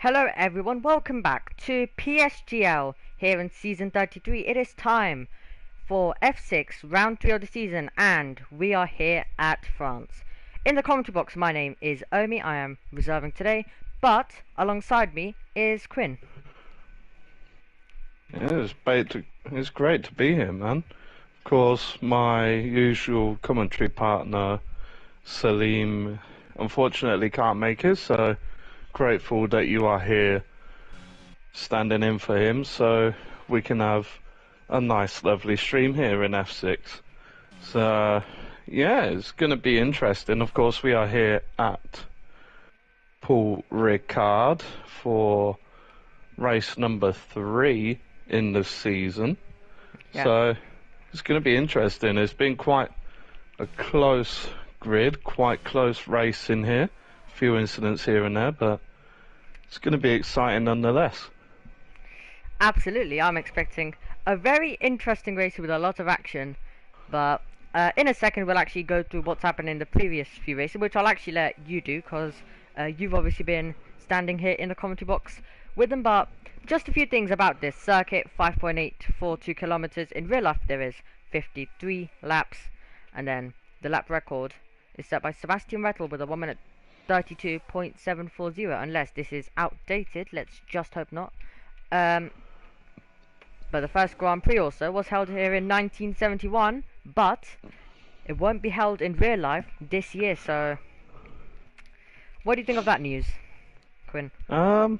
Hello everyone, welcome back to PSGL here in season 33. It is time for F6 round 3 of the season and we are here at France. In the commentary box, my name is Omi, I am reserving today, but alongside me is Quinn. Yeah, it's great to be here, man. Of course, my usual commentary partner, Salim, unfortunately can't make it, so grateful that you are here standing in for him so we can have a nice, lovely stream here in F6. So, yeah, it's going to be interesting. Of course, we are here at Paul Ricard for race number 3 in the season. Yeah. So it's going to be interesting. It's been quite a close grid, quite close race in here. A few incidents here and there, but it's going to be exciting nonetheless. Absolutely, I'm expecting a very interesting race with a lot of action, but in a second we'll actually go through what's happened in the previous few races, which I'll actually let you do because you've obviously been standing here in the commentary box with them. But just a few things about this circuit: 5.842 kilometers. In real life there is 53 laps, and then the lap record is set by Sebastian Vettel with a 1 minute 32.740, unless this is outdated. Let's just hope not. But the first Grand Prix also was held here in 1971, but it won't be held in real life this year. So what do you think of that news, Quinn? I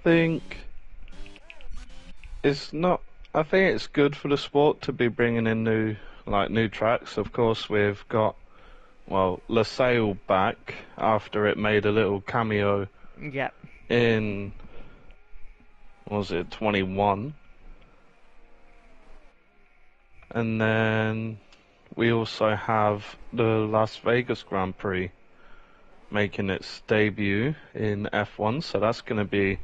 think it's not. I think it's good for the sport to be bringing in new tracks. Of course, we've got LaSalle back after it made a little cameo. Yep. In was it 21? And then we also have the Las Vegas Grand Prix making its debut in F1, so that's going to be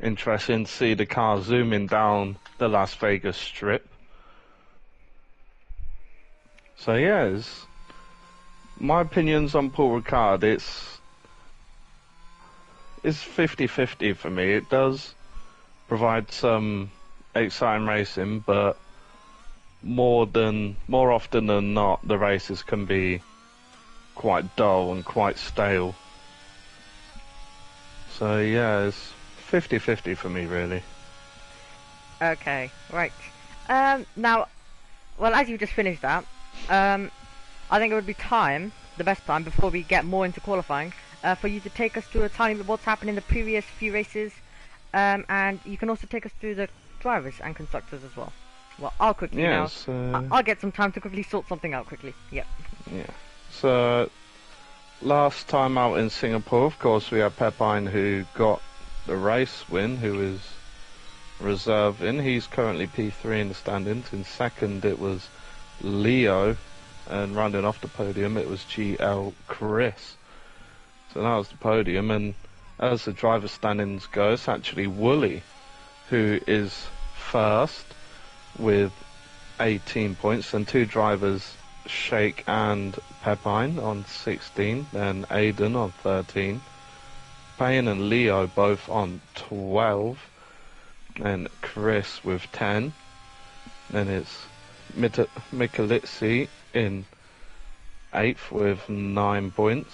interesting to see the car zooming down the Las Vegas Strip. So yeah, my opinions on Paul Ricard, it's 50-50 for me. It does provide some exciting racing, but more often than not, the races can be quite dull and quite stale. So yeah, it's 50-50 for me, really. Okay, right. Now, well, as you just finished that, I think it would be the best time, before we get more into qualifying, for you to take us through a tiny bit what's happened in the previous few races, and you can also take us through the drivers and constructors as well. Well, I'll quickly I'll get some time to quickly sort something out quickly. Yep. Yeah. So, last time out in Singapore, of course, we had Pepine who got the race win, who is reserving. He's currently P3 in the standings. In second, it was Leo, and rounding off the podium, it was GL Chris. So that was the podium, and as the driver standings go, it's actually Wooly who is first with 18 points, and two drivers, Shake and Pepine, on 16, then Aiden on 13, Payne and Leo both on 12, and Chris with 10, then it's Michalizzi in 8th with 9 points,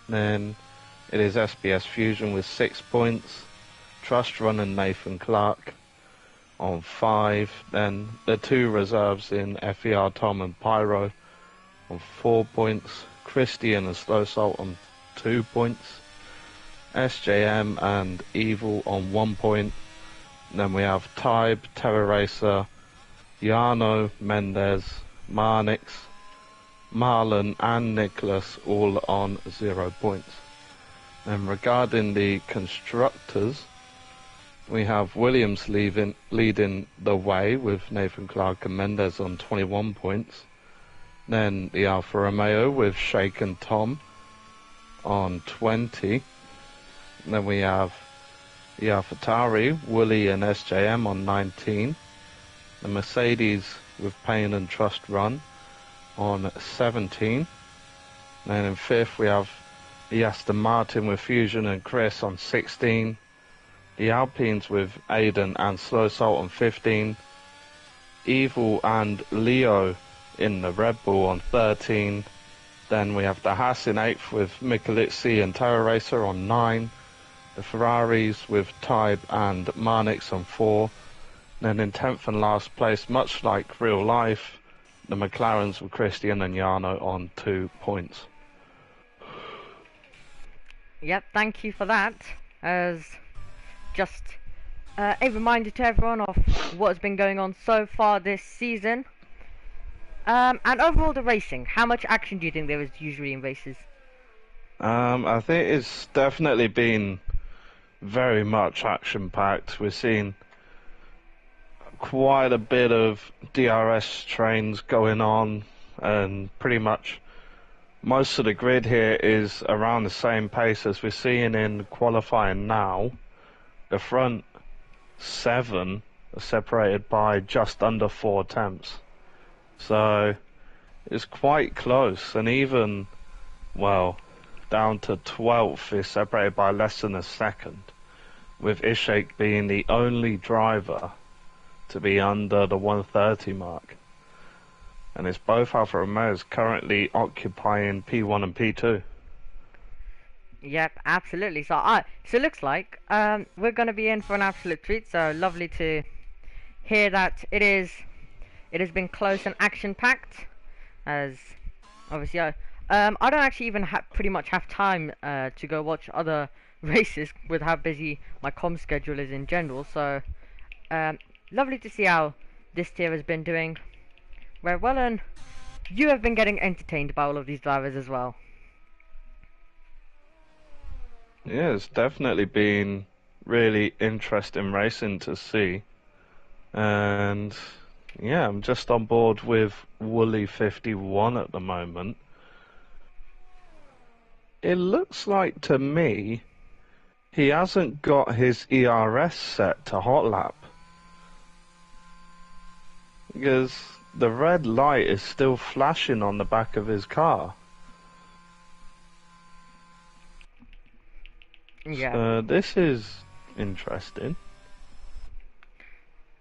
then it is SBS Fusion with 6 points, Trust Run and Nathan Clark on 5, then the two reserves in FER Tom and Pyro on 4 points, Christian and Slow Salt on 2 points, SJM and Evil on 1 point, then we have Tybe, Terror Racer, Yano, Mendez, Marnix, Marlon and Nicholas all on 0 points. And regarding the constructors, we have Williams leading the way with Nathan Clark and Mendez on 21 points. Then the Alfa Romeo with Shake and Tom on 20. Then we have the AlphaTauri, Wooly and SJM on 19. The Mercedes with Payne and Trust Run on 17. Then in 5th we have the Aston Martin with Fusion and Chris on 16, the Alpines with Aiden and Slow Salt on 15, Evil and Leo in the Red Bull on 13. Then we have the Haas in 8th with Michalizzi and Terra Racer on 9. The Ferraris with Tybe and Marnix on 4. Then in 10th and last place, much like real life, the McLarens with Christian and Jarno on 2 points. Yep, thank you for that. As just a reminder to everyone of what's been going on so far this season. And overall the racing, how much action do you think there is usually in races? I think it's definitely been very much action-packed. We're seeing quite a bit of DRS trains going on, and pretty much most of the grid here is around the same pace as we're seeing in qualifying now. The front 7 are separated by just under 4 tenths. So it's quite close, and even, well, down to 12th is separated by less than a second, with Ishak being the only driver to be under the 130 mark. And it's both Alfa Romeos currently occupying P1 and P2. Yep, absolutely. So it looks like we're going to be in for an absolute treat. So lovely to hear that it has been close and action-packed. As obviously, I don't actually even pretty much have time to go watch other races with how busy my comm schedule is in general. So lovely to see how this tier has been doing very well, and you have been getting entertained by all of these drivers as well. Yeah, it's definitely been really interesting racing to see. And yeah, I'm just on board with Wooly51 at the moment. It looks like to me he hasn't got his ERS set to hot lap, because the red light is still flashing on the back of his car. Yeah. This is interesting.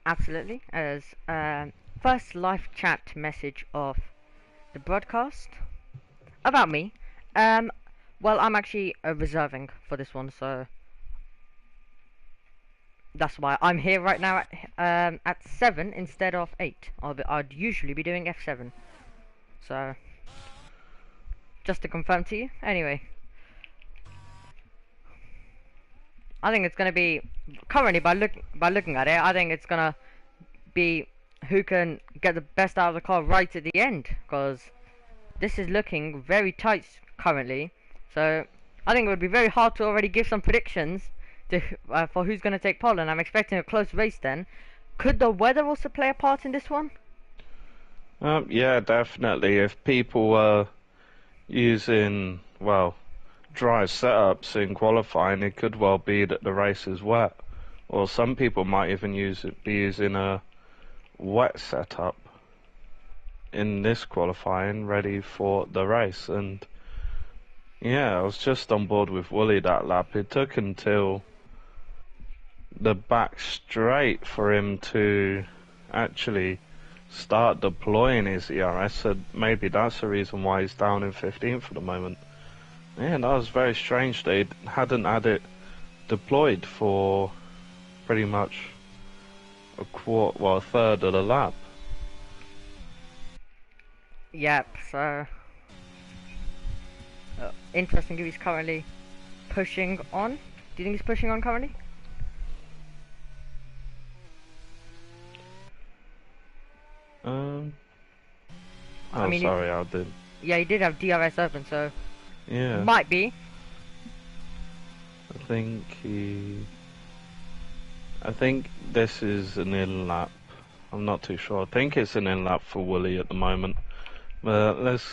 Absolutely. As first live chat message of the broadcast about me. Well, I'm actually reserving for this one, so that's why I'm here right now at 7 instead of 8. I'd usually be doing F7. So just to confirm to you. Anyway, I think it's gonna be currently by looking at it. I think it's gonna be who can get the best out of the car right at the end, because this is looking very tight currently. So I think it would be very hard to already give some predictions to for who's going to take pole, and I'm expecting a close race then. Could the weather also play a part in this one? Yeah, definitely. If people were using, well, dry setups in qualifying, it could well be that the race is wet. Or some people might even be using a wet setup in this qualifying, ready for the race. And yeah, I was just on board with Wooly that lap. It took until the back straight for him to actually start deploying his ERS, so maybe that's the reason why he's down in 15th for the moment. Yeah, that was very strange. They hadn't had it deployed for pretty much a third of the lap. Yep, so interesting if he's currently pushing on. Do you think he's pushing on currently? I mean, sorry, I did. Yeah, he did have DRS open, so yeah, might be. I think this is an in lap. I'm not too sure. I think it's an in lap for Wooly at the moment. But let's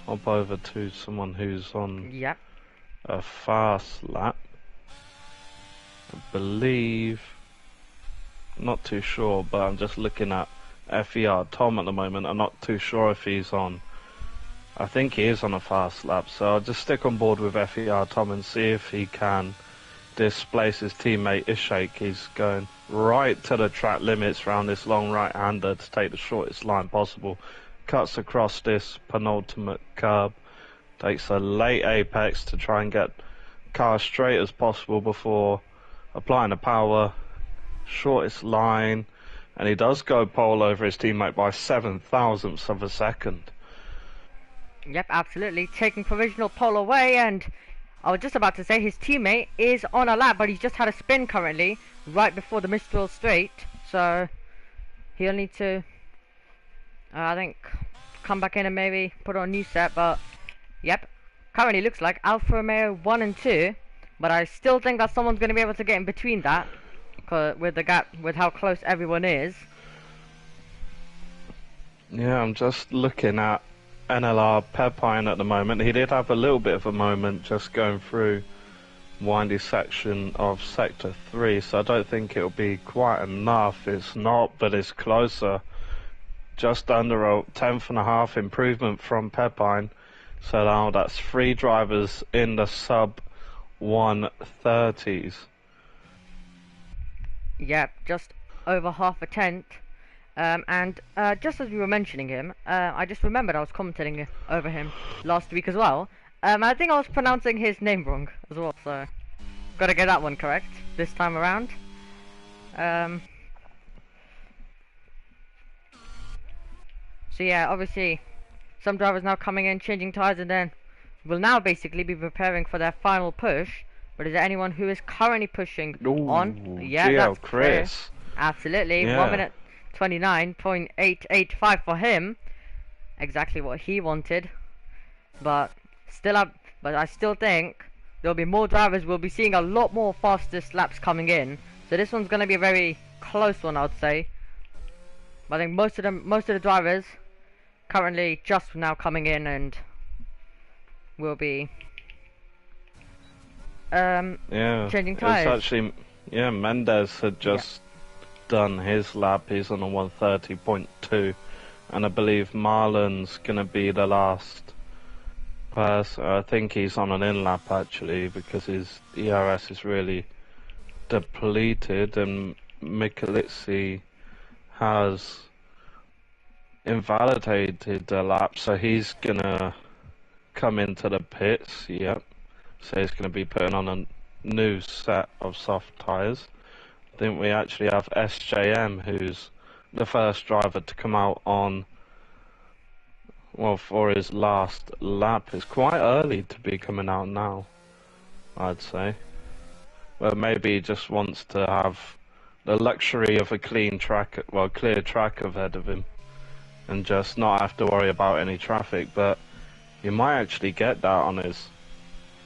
hop over to someone who's on a fast lap. I believe. I'm not too sure, but I'm just looking at FER Tom at the moment. I'm not too sure if he's on I think he is on a fast lap, so I'll just stick on board with FER Tom and see if he can displace his teammate Ishak. He's going right to the track limits round this long right-hander to take the shortest line possible. Cuts across this penultimate curb, takes a late apex to try and get car straight as possible before applying the power. Shortest line, and he does go pole over his teammate by 7 thousandths of a second. Yep, absolutely. Taking provisional pole away, and I was just about to say his teammate is on a lap, but he's just had a spin currently, right before the Mistral straight, so he'll need to, I think, come back in and maybe put on a new set, but yep, currently looks like Alfa Romeo 1 and 2, but I still think that someone's going to be able to get in between that, with the gap, with how close everyone is. Yeah, I'm just looking at NLR Pepine at the moment. He did have a little bit of a moment just going through windy section of Sector 3, so I don't think it'll be quite enough. It's not, but it's closer. Just under a 10th.5 improvement from Pepine. So now that's 3 drivers in the sub 130s. Yep, just over half a tenth. And just as we were mentioning him, I just remembered I was commentating over him last week as well. I think I was pronouncing his name wrong as well, so gotta get that one correct this time around. So yeah, obviously some drivers now coming in, changing tyres, and then will now basically be preparing for their final push. But is there anyone who is currently pushing on? Yeah, GL that's Chris. clear. Absolutely, Yeah. 1 minute 29.885 for him. Exactly what he wanted. But I still think there'll be more drivers. We'll be seeing a lot more fastest laps coming in. So this one's going to be a very close one, I'd say. But I think most of the drivers currently just now coming in and will be changing tyres. It's actually, yeah, Mendes had just done his lap. He's on a 130.2, and I believe Marlon's gonna be the last person. I think he's on an in lap actually, because his ERS is really depleted, and Michalizzi has invalidated the lap, so he's gonna come into the pits. Yep. So he's gonna be putting on a new set of soft tyres. I think we actually have SJM, who's the first driver to come out on, well, for his last lap. It's quite early to be coming out now, I'd say. Well, maybe he just wants to have the luxury of a clean track, well, clear track ahead of him, and just not have to worry about any traffic. But you might actually get that on his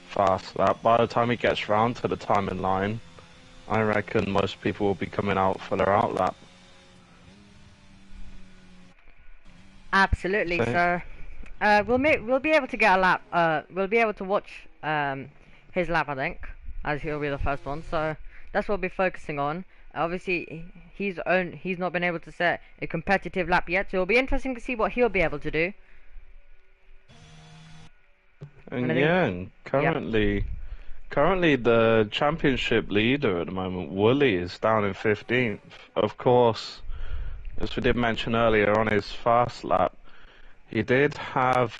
fast lap. By the time he gets round to the timing line, I reckon most people will be coming out for their out lap. Absolutely, so we'll be able to get a lap. We'll be able to watch his lap, I think, as he'll be the first one. So that's what we'll be focusing on. Obviously, he's not been able to set a competitive lap yet, so it'll be interesting to see what he'll be able to do. And yeah, and currently the championship leader at the moment, Wooly, is down in 15th. Of course, as we did mention earlier, on his fast lap, he did have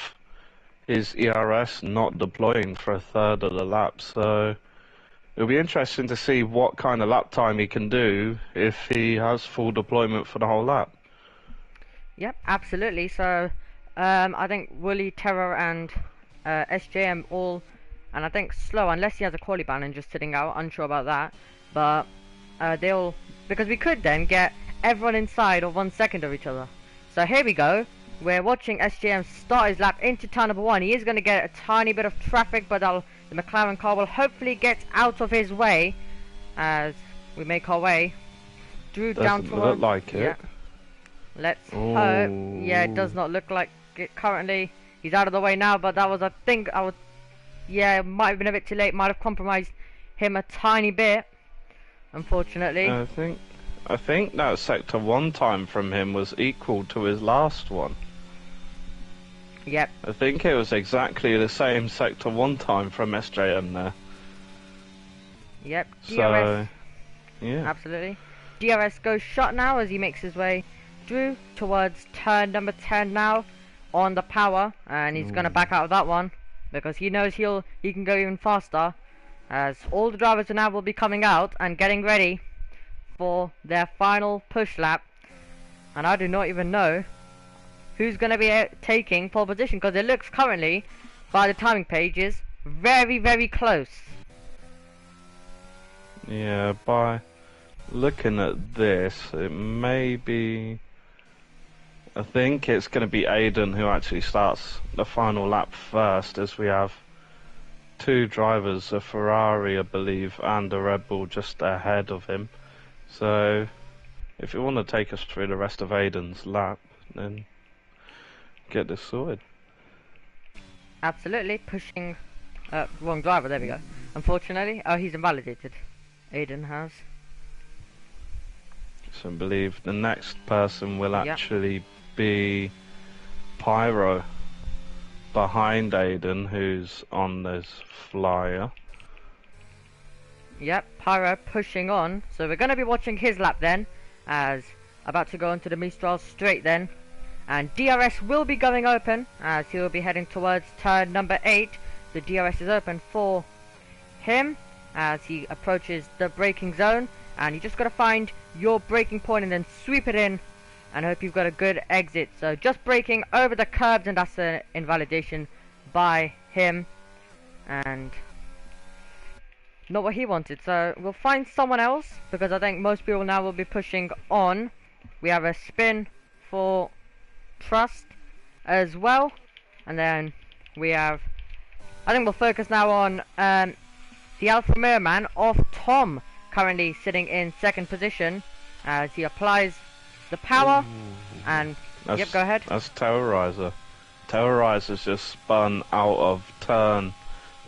his ERS not deploying for a third of the lap, so it'll be interesting to see what kind of lap time he can do if he has full deployment for the whole lap. Yep, absolutely. So I think Wooly, Terror, and SJM all, and I think Slow, unless he has a quali ban and just sitting out, unsure about that, but they'll, because we could then get everyone inside of 1 second of each other. So here we go, we're watching SJM start his lap into turn number 1. He is going to get a tiny bit of traffic, but the McLaren car will hopefully get out of his way as we make our way through down Doesn't look like it. Yeah. Let's hope. Yeah, it does not look like it currently. He's out of the way now, but that was, I think, yeah, it might have been a bit too late. Might have compromised him a tiny bit, unfortunately. I think that sector 1 time from him was equal to his last one. Yep, I think it was exactly the same sector one time from SJM there. yep. DRS, So, yeah. absolutely. DRS goes shut now as he makes his way through towards turn number 10 now on the power, and he's gonna back out of that one because he knows he can go even faster, as all the drivers now will be coming out and getting ready for their final push lap. And I do not even know who's going to be taking pole position, because it looks currently, by the timing pages, very, very close. Yeah, by looking at this, it may be... I think it's going to be Aiden who actually starts the final lap first, as we have two drivers, a Ferrari, I believe, and a Red Bull just ahead of him. So, if you want to take us through the rest of Aiden's lap, then get this sorted. Absolutely, pushing... wrong driver, there we go. Unfortunately, oh, he's invalidated. Aiden has. So I believe the next person will actually be Pyro behind Aiden, who's on this flyer. Yep, Pyro pushing on. So we're going to be watching his lap then, as about to go onto the Mistral straight then. And DRS will be going open, as he will be heading towards turn number 8. The DRS is open for him, as he approaches the braking zone. And you just got to find your braking point and then sweep it in, and hope you've got a good exit. So just braking over the curbs, and that's an invalidation by him. And not what he wanted, so we'll find someone else, because I think most people now will be pushing on. We have a spin for Trust as well, and then we have, I think we'll focus now on the Alfa Romeo man of Tom, currently sitting in second position as he applies the power. And yep, go ahead. That's Terrorizer. Terrorizer's just spun out of turn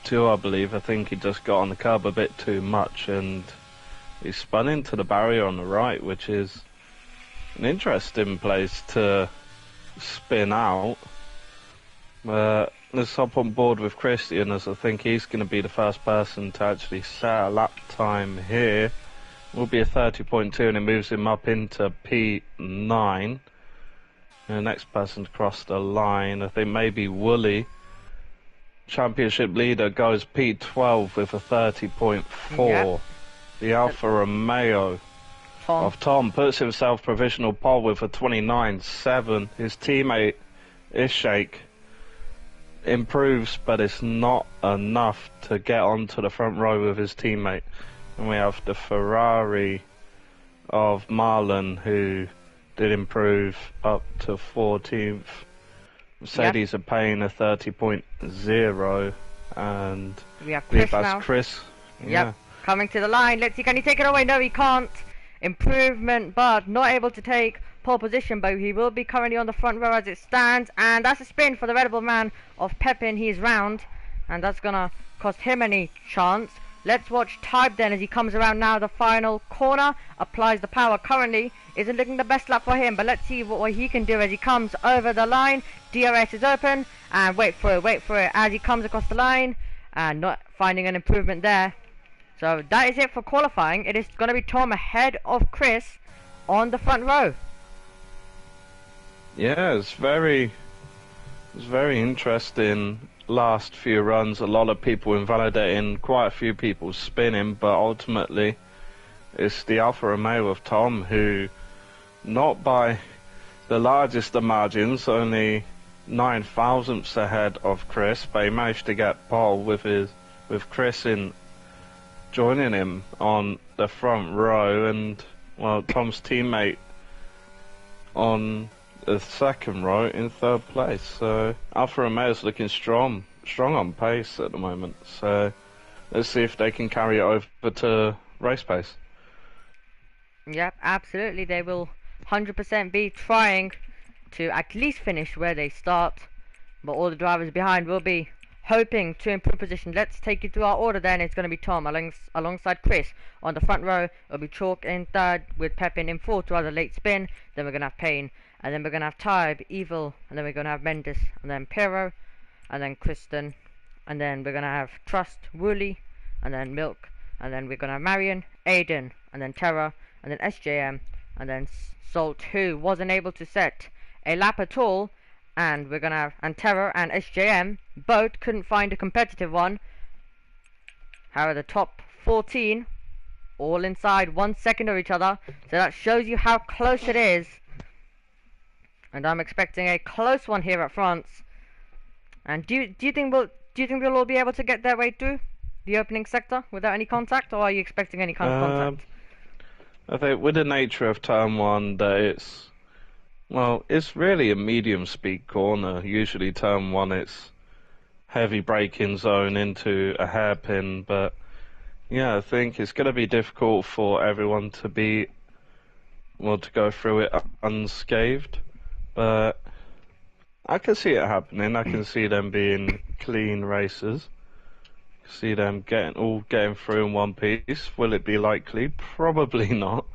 2, I believe. I think he just got on the curb a bit too much, and he spun into the barrier on the right, which is an interesting place to spin out. Let's hop on board with Christian, as I think he's going to be the first person to actually set a lap time here. Will be a 30.2, and it moves him up into P9. And the next person to cross the line, I think maybe Wooly, championship leader, goes P12 with a 30.4. Yep. The Alfa Romeo of Tom puts himself provisional pole with a 29.7. His teammate Ishake improves, but it's not enough to get onto the front row with his teammate. And we have the Ferrari of Marlon, who did improve up to 14th. Mercedes are paying a 30.0, and we have Chris now. Chris. Yep, coming to the line. Let's see, can he take it away? No, he can't. Improvement, but not able to take pole position, but he will be currently on the front row as it stands. And that's a spin for the Red Bull man of Pepin. He's round, and that's gonna cost him any chance. Let's watch Type then as he comes around now the final corner, applies the power. Currently isn't looking the best lap for him, but let's see what he can do as he comes over the line. DRS is open, and wait for it as he comes across the line, and not finding an improvement there. So that is it for qualifying. It is going to be Tom ahead of Chris on the front row. Yeah, it's very interesting last few runs. A lot of people invalidating, quite a few people spinning, but ultimately it's the Alfa Romeo of Tom who, not by the largest of margins, only 9 thousandths ahead of Chris, but he managed to get pole with Chris in joining him on the front row, and well, Tom's teammate on the second row in third place. So Alfa Romeo's looking strong on pace at the moment. So let's see if they can carry it over to race pace. Yep, absolutely. They will 100% be trying to at least finish where they start, but all the drivers behind will be hoping to improve position. Let's take you through our order then. It's going to be Tom alongside Chris on the front row. It'll be Chalk in third with Pepin in fourth to have a late spin. Then we're going to have Payne and then we're gonna have Tybe, Evil, and then we're gonna have Mendes, and then Pyro, and then Kristen, and then we're gonna have Trust, Wooly, and then Milk, and then we're gonna have Marion, Aiden, and then Terra, and then SJM, and then Salt, who wasn't able to set a lap at all, and we're gonna have, and Terra and SJM both couldn't find a competitive one. However, the top 14 all inside 1 second of each other, so that shows you how close it is. And I'm expecting a close one here at France. And do you think we'll all be able to get their way through the opening sector without any contact, or are you expecting any kind of contact? I think with the nature of turn 1 that it's really a medium speed corner. Usually turn 1 it's heavy braking zone into a hairpin, but yeah, I think it's going to be difficult for everyone to go through it unscathed, but I can see it happening. I can see them being clean races. See them getting through in one piece. Will it be likely? Probably not.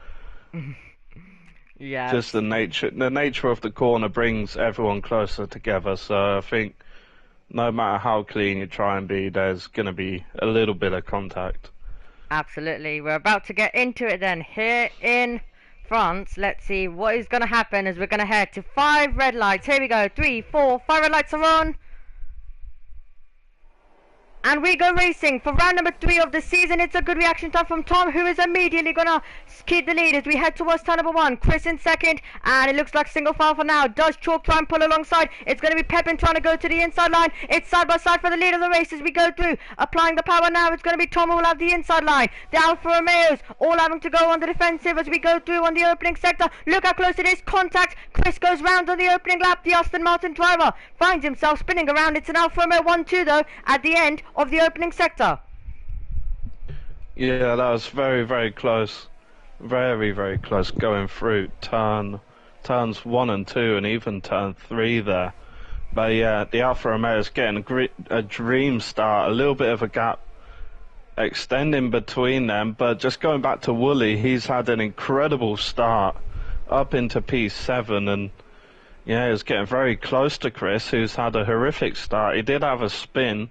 Yeah. Just the nature of the corner brings everyone closer together. So I think no matter how clean you try and be, there's going to be a little bit of contact. Absolutely. We're about to get into it then. Here in France, let's see what is going to happen as we're going to head to 5 red lights. Here we go. 3, 4, 5 red lights are on. And we go racing for round number 3 of the season. It's a good reaction time from Tom, who is immediately going to keep the lead as we head towards turn number 1. Chris in second, and it looks like single file for now. Does Chalk try and pull alongside? It's going to be Pepin trying to go to the inside line. It's side by side for the lead of the race as we go through. Applying the power now, it's going to be Tom who will have the inside line. The Alfa Romeos all having to go on the defensive as we go through on the opening sector. Look how close it is. Contact. Chris goes round on the opening lap. The Aston Martin driver finds himself spinning around. It's an Alfa Romeo 1-2 though at the end of the opening sector. Yeah, that was very, very close. Very, very close going through turns 1 and 2 and even turn 3 there. But yeah, the Alfa Romeo is getting a dream start, a little bit of a gap extending between them. But just going back to Wooly, he's had an incredible start up into P7 and yeah, he's getting very close to Chris, who's had a horrific start. He did have a spin.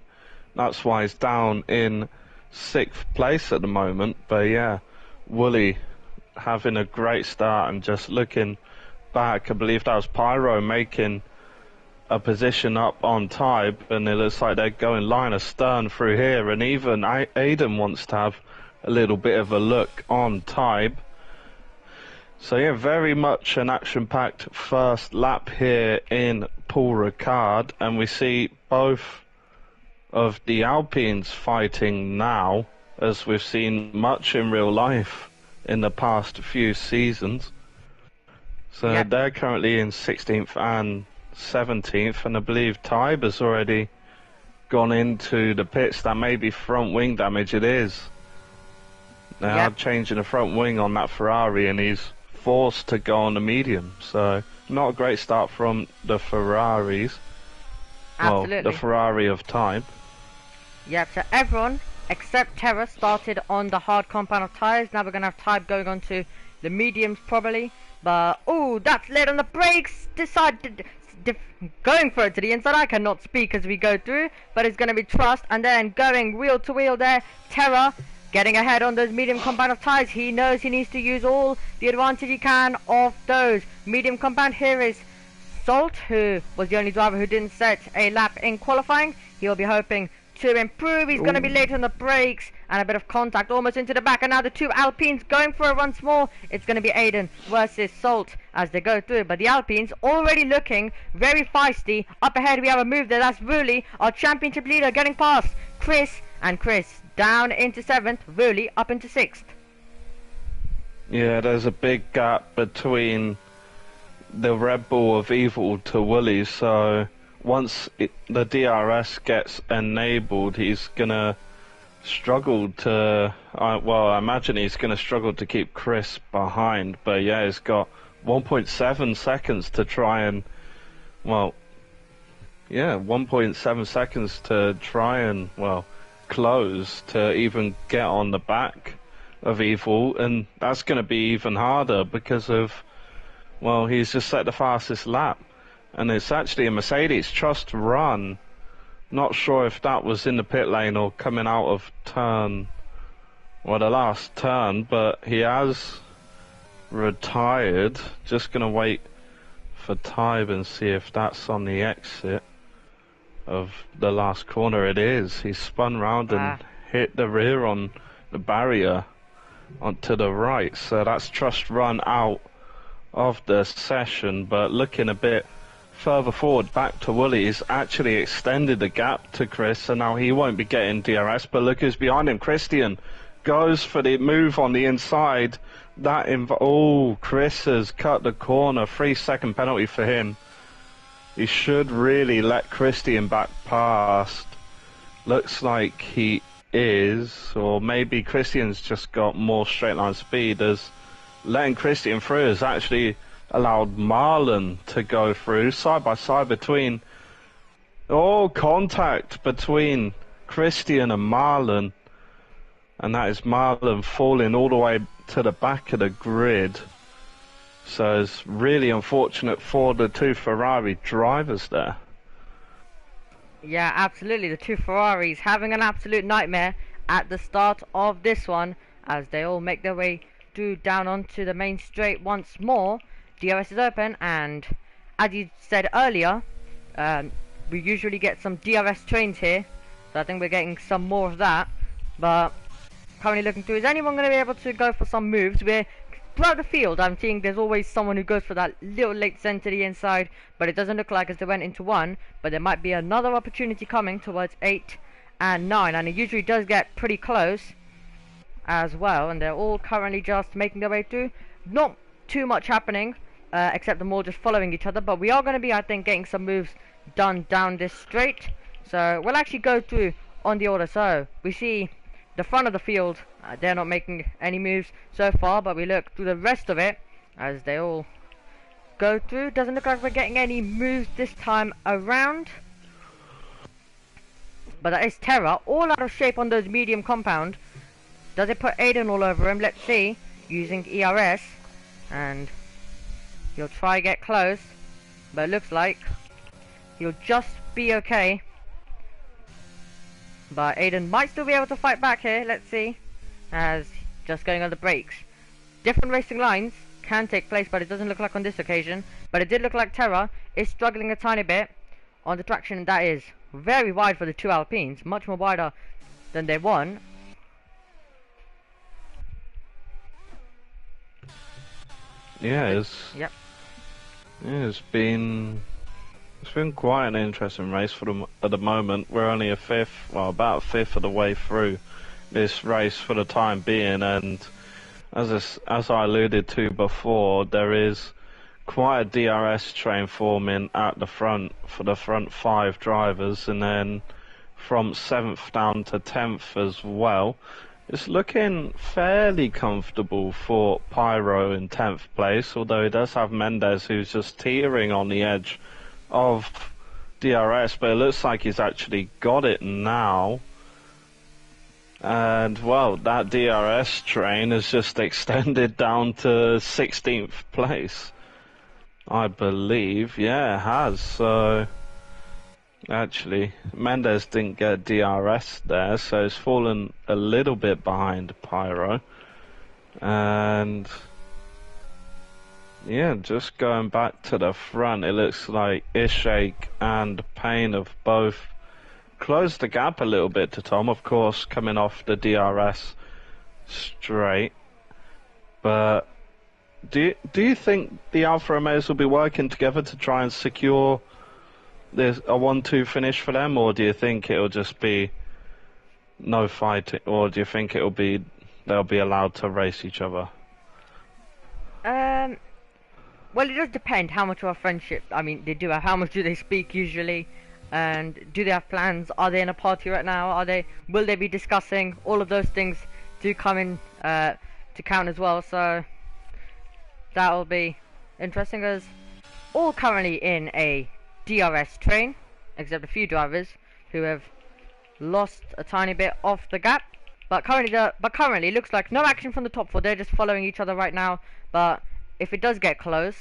That's why he's down in 6th place at the moment. But yeah, Wooly having a great start and just looking back, I believe that was Pyro making a position up on Tybe, and it looks like they're going line astern through here, and even Aiden wants to have a little bit of a look on Tybe. So yeah, very much an action-packed first lap here in Paul Ricard, and we see both of the Alpines fighting now, as we've seen much in real life in the past few seasons. So Yep. They're currently in 16th and 17th, and I believe Tybe has already gone into the pits. That may be front wing damage. It is. Now Yep. changing the front wing on that Ferrari, and he's forced to go on the medium. So not a great start from the Ferraris. Absolutely. Well, the Ferrari of Tybe. Yep, so everyone except Terra started on the hard compound of tyres. Now we're going to have Tybe going on to the mediums probably. But, oh, that's late on the brakes. Decided going for it to the inside. I cannot speak as we go through, but it's going to be Trust. And then going wheel to wheel there. Terra getting ahead on those medium compound of tyres. He knows he needs to use all the advantage he can of those medium compound. Here is Salt, who was the only driver who didn't set a lap in qualifying. He'll be hoping to improve. He's going to be late on the brakes and a bit of contact almost into the back, and now the two Alpines going for it once more. It's going to be Aiden versus Salt as they go through, but the Alpines already looking very feisty. Up ahead we have a move there. That's Wooly, our championship leader, getting past Chris, and Chris down into 7th, Wooly up into 6th. Yeah, there's a big gap between the Red Bull of Evil to Wooly, so once the DRS gets enabled, he's gonna struggle to. I imagine he's gonna struggle to keep Chris behind. But yeah, he's got 1.7 seconds to try and. 1.7 seconds to try and close to even get on the back of Evil, and that's gonna be even harder because of Well, he's just set the fastest lap. And it's actually a Mercedes Trust run. Not sure if that was in the pit lane or coming out of turn, well, the last turn, but he has retired. Just going to wait for time and see if that's on the exit of the last corner. It is. He spun round and hit the rear on the barrier onto the right. So that's Trust run out of the session, but looking a bit further forward back to Wooly, he's actually extended the gap to Chris, and now he won't be getting DRS, but look who's behind him. Christian goes for the move on the inside. Chris has cut the corner. 3-second penalty for him. He should really let Christian back past. Looks like he is, or maybe Christian's just got more straight line speed, as letting Christian through has actually allowed Marlon to go through. Side by side between... contact between Christian and Marlon. And that is Marlon falling all the way to the back of the grid. So it's really unfortunate for the two Ferrari drivers there. Yeah, absolutely. The two Ferraris having an absolute nightmare at the start of this one, as they all make their way down onto the main straight once more. DRS is open, and as you said earlier, we usually get some DRS trains here, so I think we're getting some more of that. But currently looking through, is anyone going to be able to go for some moves? We're throughout the field, I'm seeing there's always someone who goes for that little late send to the inside, but it doesn't look like as they went into 1, but there might be another opportunity coming towards 8 and 9, and it usually does get pretty close as well, and they're all currently just making their way through. Not too much happening, except them all just following each other, but we are going to be, I think, getting some moves done down this straight. So we'll actually go through on the order. So we see the front of the field, they're not making any moves so far, but we look through the rest of it as they all go through. Doesn't look like we're getting any moves this time around, but that is Terra all out of shape on those medium compound. Does it put Aiden all over him? Let's see, using ERS, and he'll try get close, but it looks like he'll just be okay. But Aiden might still be able to fight back here. Let's see. As just going on the brakes. Different racing lines can take place, but it doesn't look like on this occasion. But it did look like Terra is struggling a tiny bit on the traction, and that is very wide for the two Alpines. Much more wider than they won. Yeah, Yep. It's been quite an interesting race for them at the moment. We're only about a fifth of the way through this race for the time being, and as I alluded to before, there is quite a DRS train forming at the front for the front 5 drivers, and then from 7th down to 10th as well. It's looking fairly comfortable for Pyro in 10th place, although he does have Mendes, who's just teetering on the edge of DRS, but it looks like he's actually got it now. And well, that DRS train has just extended down to 16th place, I believe. Yeah, it has. So actually, Mendes didn't get DRS there, so he's fallen a little bit behind Pyro. And yeah, just going back to the front, it looks like Ishak and Payne have both closed the gap a little bit to Tom, of course, coming off the DRS straight. But do you think the Alfa Romeos will be working together to try and secure a 1-2 finish for them, or do you think it'll just be no fighting, or do you think they'll be allowed to race each other? Well, it does depend how much of a friendship, I mean, they do have. How much do they speak usually? And do they have plans? Are they in a party right now? Will they be discussing? All of those things do come in to count as well. So that'll be interesting, as all currently in a DRS train, except a few drivers who have lost a tiny bit off the gap. But currently looks like no action from the top 4. They're just following each other right now. But if it does get close,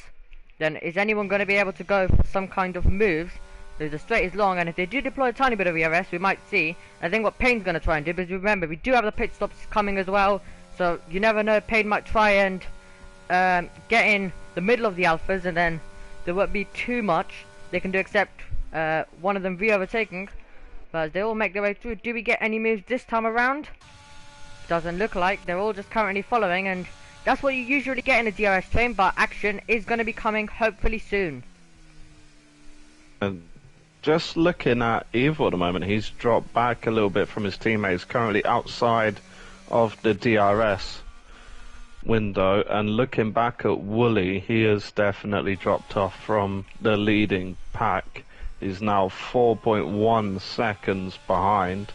then is anyone going to be able to go for some kind of moves? Because the straight is long, and if they do deploy a tiny bit of ERS, we might see. I think what Payne's going to try and do, because remember, we do have the pit stops coming as well, so you never know, Payne might try and get in the middle of the alphas, and then there won't be too much they can do except one of them re-overtaking. But as they all make their way through, do we get any moves this time around? Doesn't look like. They're all just currently following, and that's what you usually get in a DRS train, but action is going to be coming hopefully soon. And just looking at Evil at the moment, he's dropped back a little bit from his teammates, currently outside of the DRS window, and looking back at Wooly, he has definitely dropped off from the leading pack. He's now 4.1 seconds behind,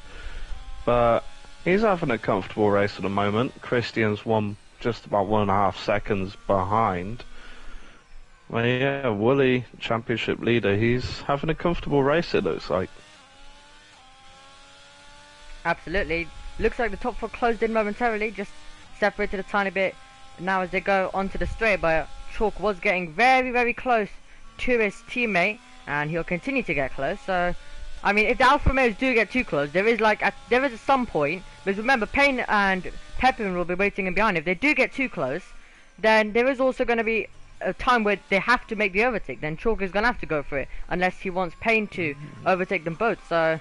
but he's having a comfortable race at the moment. Christian's just about 1.5 seconds behind. Well, yeah, Wooly, championship leader, he's having a comfortable race, it looks like. Absolutely. Looks like the top four closed in momentarily, just separated a tiny bit now as they go onto the straight, but Chalk was getting very, very close to his teammate, and he'll continue to get close. So, I mean, if the Alfa Romeos do get too close, there is at some point, because remember, Payne and Pepin will be waiting in behind. If they do get too close, then there is also going to be a time where they have to make the overtake. Then Chalk is going to have to go for it, unless he wants Payne to overtake them both. So,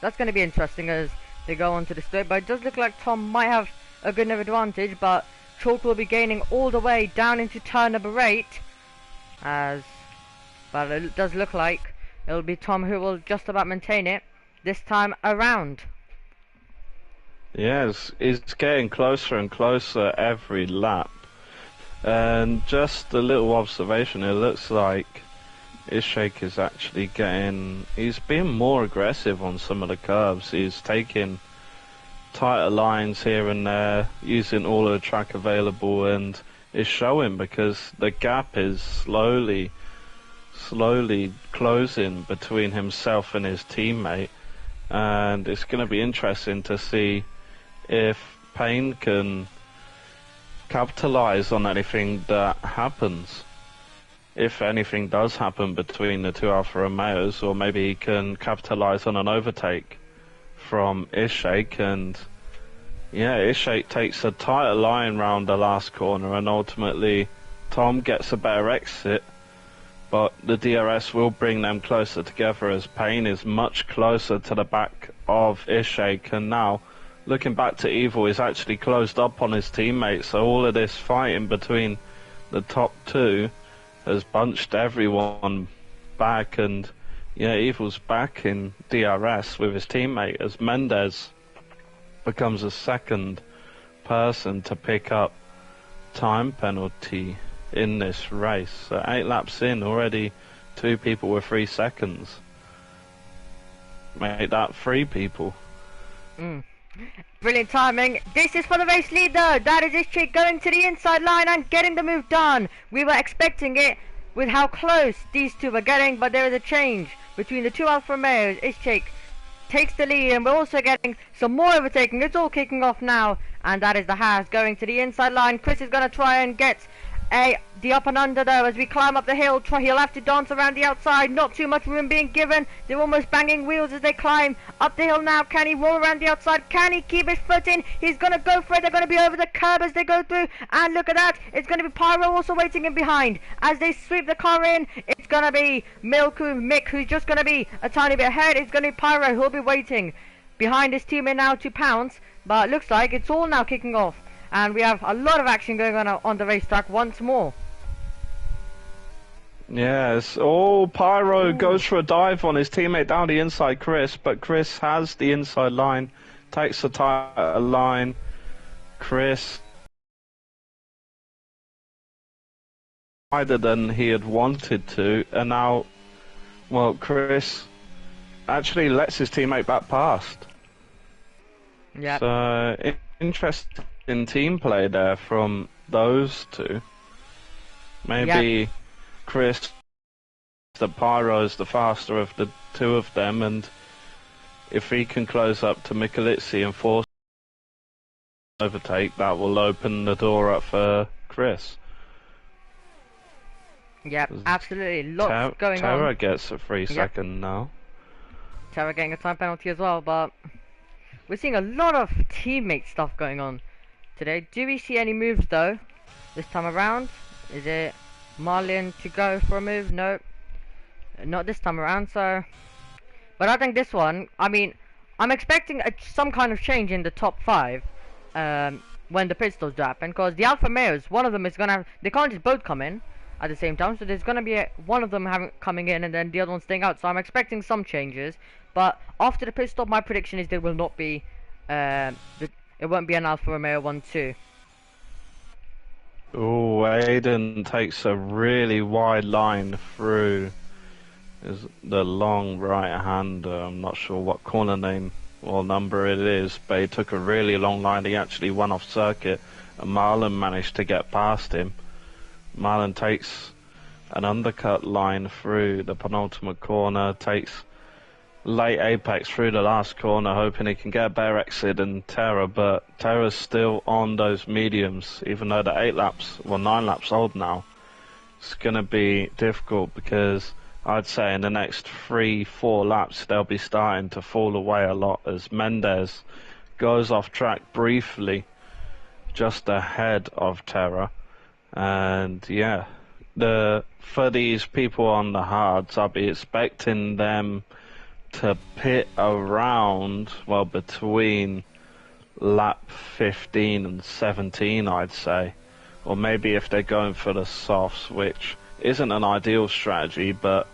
that's going to be interesting as they go onto the straight. But it does look like Tom might have a good enough advantage, but Chalk will be gaining all the way down into turn number 8, but it does look like it'll be Tom who will just about maintain it this time around. Yes, it's getting closer and closer every lap. And just a little observation, it looks like Ishak is actually he's being more aggressive on some of the curves. He's taking tighter lines here and there, using all of the track available, and is showing because the gap is slowly closing between himself and his teammate, and it's going to be interesting to see if Payne can capitalize on anything that happens. If anything does happen between the two Alfa Romeos, or maybe he can capitalize on an overtake from Ishak, and yeah, Ishak takes a tighter line round the last corner, and ultimately Tom gets a better exit, but the DRS will bring them closer together as Payne is much closer to the back of Ishak, and now looking back to Evil, he's actually closed up on his teammates, so all of this fighting between the top two has bunched everyone back, and yeah, Evil's back in DRS with his teammate as Mendez becomes a second person to pick up time penalty in this race. So 8 laps in, already 2 people with 3 seconds. Make that 3 people. Brilliant timing. This is for the race leader. That is Ishak going to the inside line and getting the move done. We were expecting it with how close these two were getting, but there is a change between the two Alfa Romeos. Ishak takes the lead, and we're also getting some more overtaking. It's all kicking off now, and that is the Haas going to the inside line. Chris is going to try and get the up and under though as we climb up the hill. He'll have to dance around the outside, not too much room being given. They're almost banging wheels as they climb up the hill now. Can he roll around the outside? Can he keep his foot in? He's going to go for it. They're going to be over the curb as they go through, and look at that, it's going to be Pyro also waiting in behind as they sweep the car in. It's going to be Mick, who's just going to be a tiny bit ahead. It's going to be Pyro who'll be waiting behind his teammate now to pounce, but it looks like it's all now kicking off, and we have a lot of action going on the racetrack once more. Yes, Pyro goes for a dive on his teammate down the inside, Chris, but Chris has the inside line, takes the tighter line. Chris wider than he had wanted to, and now, well, Chris actually lets his teammate back past. Yeah. So, interesting team play there from those two. Maybe Chris, the Pyro, is the faster of the two of them, and if he can close up to Michalizzi and force overtake, that will open the door up for Chris. Yep, absolutely. Lots going Terra on. gets a 3 Yep, second now. Terra getting a time penalty as well, but we're seeing a lot of teammate stuff going on today. Do we see any moves though this time around? Is it Marlin to go for a move? No, not this time around. So, but I think this one, I mean, I'm expecting some kind of change in the top 5 when the pit stops happen, because the Alfa Romeos, one of them is gonna have, they can't just both come in at the same time, so there's gonna be one of them coming in and then the other one staying out. So I'm expecting some changes, but after the pit stop, my prediction is there will not be, it won't be an Alfa Romeo 1-2. Oh, Aiden takes a really wide line through the long right hander. I'm not sure what corner name or number it is, but he took a really long line. He actually went off circuit, and Marlon managed to get past him. Marlon takes an undercut line through the penultimate corner, takes late apex through the last corner, hoping he can get a better exit than Terra, but Terra's still on those mediums, even though they're 9 laps old now. It's going to be difficult because I'd say in the next 3-4 laps they'll be starting to fall away a lot as Mendes goes off track briefly just ahead of Terra. And yeah, for these people on the hards, I'll be expecting them to pit around, well, between lap 15 and 17, I'd say. Or maybe if they're going for the softs, which isn't an ideal strategy, but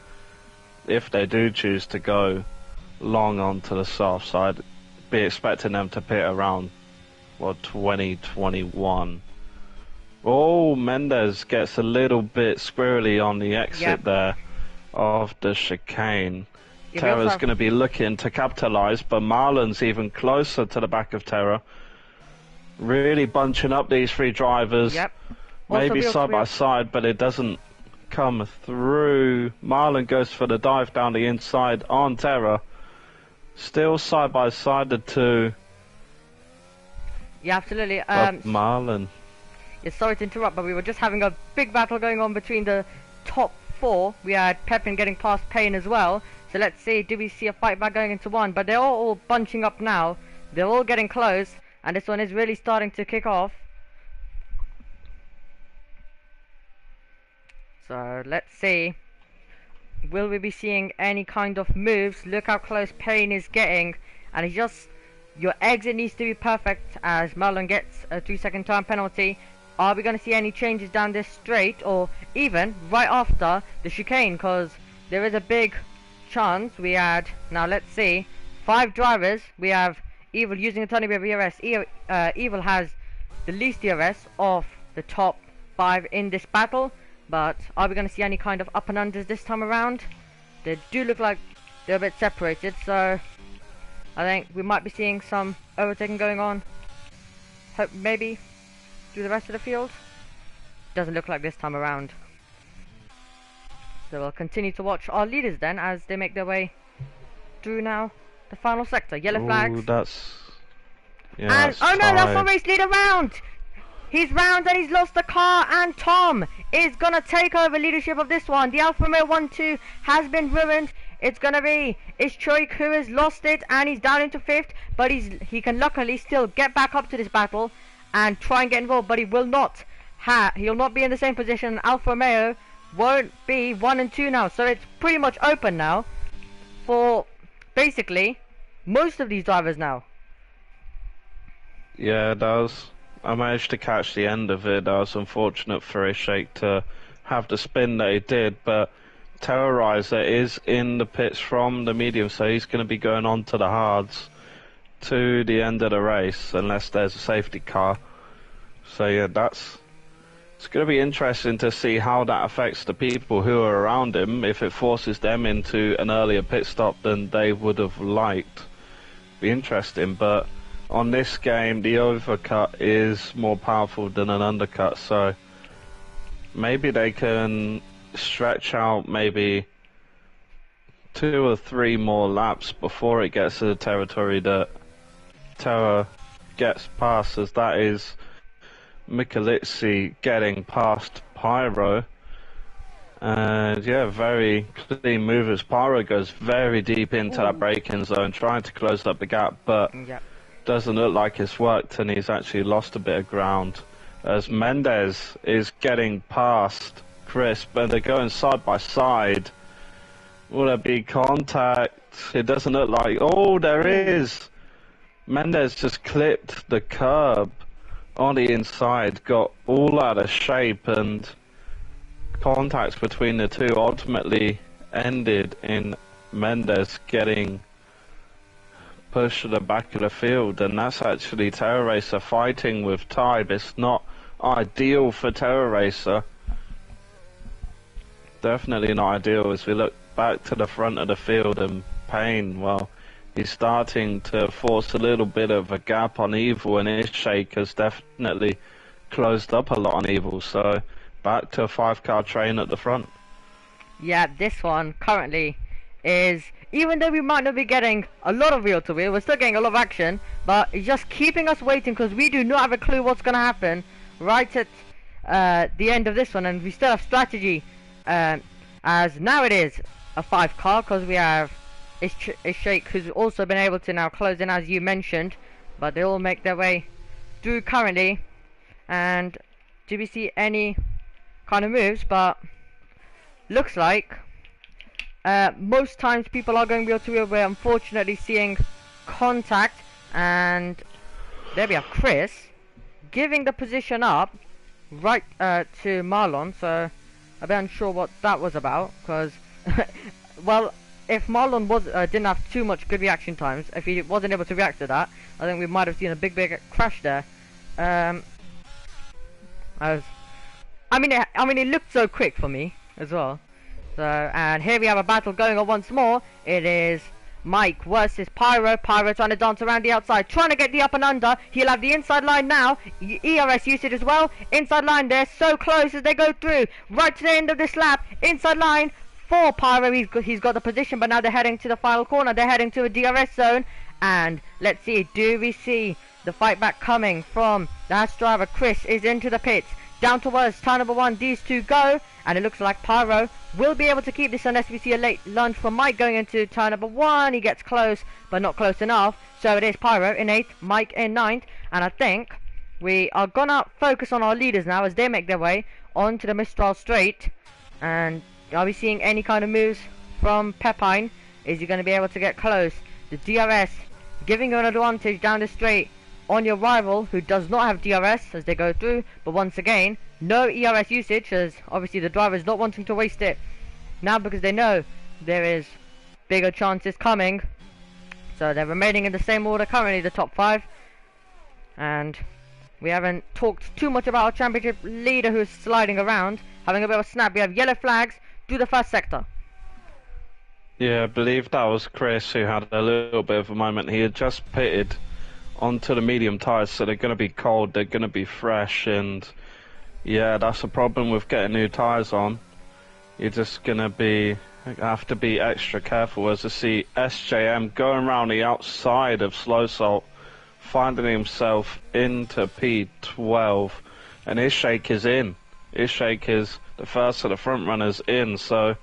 if they do choose to go long onto the softs, I'd be expecting them to pit around, well, 2021. Oh, Mendes gets a little bit squirrely on the exit there of the chicane. Terra's going to be looking to capitalise, but Marlon's even closer to the back of Terra. Really bunching up these 3 drivers. Yep. Maybe side by side, but it doesn't come through. Marlon goes for the dive down the inside on Terra. Still side by side the two. Yeah, absolutely. Marlon. Yeah, sorry to interrupt, but we were just having a big battle going on between the top 4. We had Pepin getting past Payne as well. So let's see, do we see a fight back going into one? But they're all bunching up now. They're all getting close, and this one is really starting to kick off. So let's see. Will we be seeing any kind of moves? Look how close Payne is getting, and he's just, your exit needs to be perfect as Marlon gets a 2-second time penalty. Are we going to see any changes down this straight, or even right after the chicane? Because there is a big chance we had, now let's see, 5 drivers. We have Evil using a tiny bit of ERS. Evil has the least ERS of the top 5 in this battle, but are we going to see any kind of up and unders this time around? They do look like they're a bit separated, so I think we might be seeing some overtaking going on. Hope maybe through the rest of the field. Doesn't look like this time around. So we'll continue to watch our leaders then as they make their way through now the final sector. Yellow flags. Yeah, and oh no, that's the race leader round. He's round and he's lost the car, and Tom is gonna take over leadership of this one. The Alfa Romeo 1-2 has been ruined. It's Choik who has lost it, and he's down into 5th, but he can luckily still get back up to this battle and try and get involved, but he will not he'll not be in the same position. Alfa Romeo won't be 1 and 2 now, so it's pretty much open now for basically most of these drivers now. Yeah, it does. I managed to catch the end of it. I was unfortunate for Ishak to have the spin that he did, but Terrorizer is in the pits from the medium, so he's going to be going on to the hards to the end of the race, unless there's a safety car. So yeah, it's going to be interesting to see how that affects the people who are around him, if it forces them into an earlier pit stop than they would have liked. Be interesting, but on this game, the overcut is more powerful than an undercut, so maybe they can stretch out maybe 2 or 3 more laps before it gets to the territory that Terra gets past, as that is Michalizzi getting past Pyro, And yeah, very clean move as Pyro goes very deep into that Ooh. braking zone, trying to close up the gap, but Yep. doesn't look like it's worked, and he's actually lost a bit of ground. As Mendez is getting past Chris, but they're going side by side. Will there be contact? It doesn't look like. Oh, there is! Mendez just clipped the curb on the inside, got all out of shape, and contacts between the two ultimately ended in Mendes getting pushed to the back of the field, and that's actually Terror Racer fighting with time. It's not ideal for Terror Racer. Definitely not ideal as we look back to the front of the field, and Payne, well, he's starting to force a little bit of a gap on Evil, and his shake has definitely closed up a lot on Evil, so back to a 5-car train at the front. Yeah, this one currently is, even though we might not be getting a lot of wheel-to-wheel, we're still getting a lot of action, but it's just keeping us waiting because we do not have a clue what's going to happen right at the end of this one, and we still have strategy, as now it is a 5-car because we have Ishake, who's also been able to now close in, as you mentioned, but they all make their way through currently. And do we see any kind of moves? But looks like most times people are going wheel to wheel. We're unfortunately seeing contact, and there we have Chris giving the position up right to Marlon. So I'm a bit unsure what that was about, because well, if Marlon was didn't have too much good reaction times, if he wasn't able to react to that, I think we might have seen a big crash there. I mean, it looked so quick for me as well. So, and here we have a battle going on once more. It is Mike versus Pyro. Pyro trying to dance around the outside, trying to get the up and under. He'll have the inside line now. ERS usage as well. Inside line there, so close as they go through. Right to the end of this lap. Inside line for Pyro. He's got the position, but now they're heading to the final corner. They're heading to a DRS zone. And let's see, do we see the fight back coming from the Hatch driver? Chris is into the pits. Down towards turn number 1, these two go, and it looks like Pyro will be able to keep this unless we see a late lunge from Mike going into turn number 1. He gets close, but not close enough. So it is Pyro in 8th, Mike in 9th, and I think we are gonna focus on our leaders now as they make their way onto the Mistral Straight. And are we seeing any kind of moves from Pepine? Is he going to be able to get close? The DRS giving you an advantage down the straight on your rival who does not have DRS as they go through, but once again no ERS usage, as obviously the driver is not wanting to waste it now because they know there is bigger chances coming. So they're remaining in the same order currently, the top 5, and we haven't talked too much about our championship leader who's sliding around, having a bit of a snap. We have yellow flags through the first sector. Yeah, I believe that was Chris who had a little bit of a moment. He had just pitted onto the medium tyres, so they're going to be cold, they're going to be fresh, and yeah, that's a problem with getting new tyres on. You're just going to have to be extra careful. As I see SJM going around the outside of Slow Salt, finding himself into P12, and Ishake is in. Ishake is the first of the front runners in, so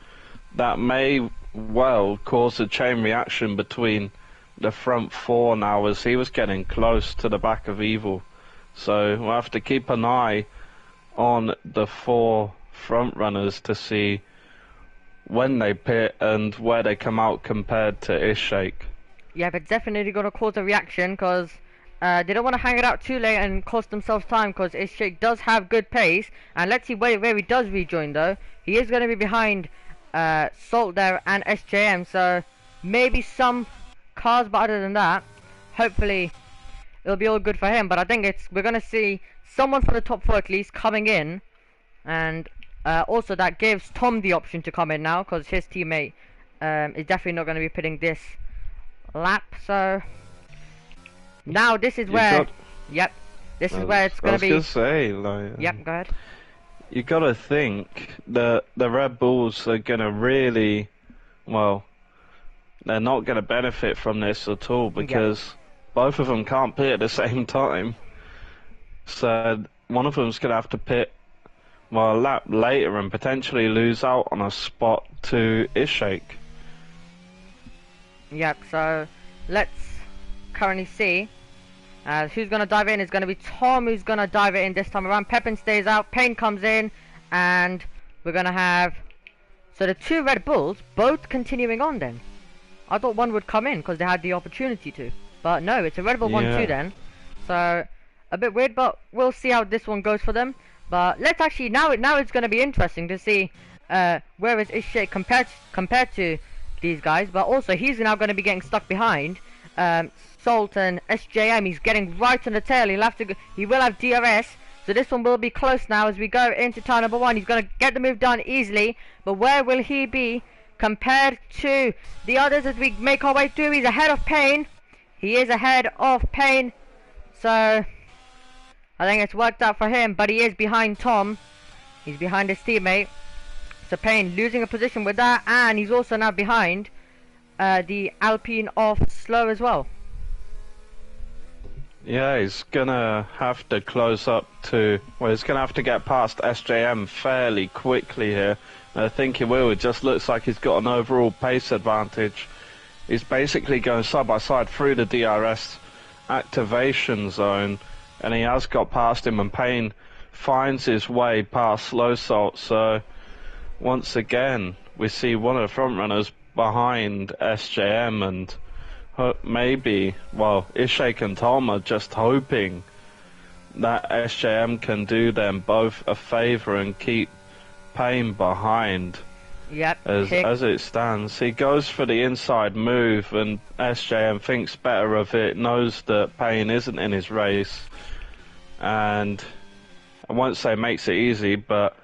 that may well cause a chain reaction between the front 4 now, as he was getting close to the back of Evil. So we'll have to keep an eye on the 4 front runners to see when they pit and where they come out compared to Ishake. Yeah, but definitely going to cause a reaction because they don't want to hang it out too late and cost themselves time, because Ishake does have good pace. And let's see where he does rejoin though. He is going to be behind Salt there and SJM, so maybe some cars, but other than that, hopefully it'll be all good for him. But I think we're going to see someone from the top 4 at least coming in, and also that gives Tom the option to come in now, because his teammate is definitely not going to be pitting this lap. So now this is where this is where it's going to be. I was going to say, like, yep, go ahead. You got to think the Red Bulls are going to really, well, they're not going to benefit from this at all, because both of them can't pit at the same time. So one of them's going to have to pit well, a lap later and potentially lose out on a spot to Ishak. Yep, so let's currently see. Who's going to dive in is going to be Tom, who's going to dive it in this time around. Pepin stays out, Payne comes in, and we're going to have... So the two Red Bulls both continuing on then. I thought one would come in because they had the opportunity to. But no, it's a Red Bull 1-2 then. So, a bit weird, but we'll see how this one goes for them. But let's actually... Now it's going to be interesting to see where is Ishak compared to these guys. But also, he's now going to be getting stuck behind. Salt and SJM, he's getting right on the tail. He will have DRS, so this one will be close now as we go into turn number 1. He's going to get the move done easily, but where will he be compared to the others as we make our way through? He's ahead of Payne. He is ahead of Payne, so I think it's worked out for him, but he is behind Tom. He's behind his teammate, so Payne losing a position with that, and he's also now behind the Alpine of Slow as well. Yeah, he's gonna have to close up to... Well, he's gonna have to get past SJM fairly quickly here. I think he will. It just looks like he's got an overall pace advantage. He's basically going side by side through the DRS activation zone, and he has got past him, and Payne finds his way past Slow Salt. So, once again, we see one of the front runners behind SJM, and maybe, well, Ishak and Tom are just hoping that SJM can do them both a favour and keep Payne behind. Yep. As it stands, he goes for the inside move, and SJM thinks better of it, knows that Payne isn't in his race, and I won't say makes it easy, but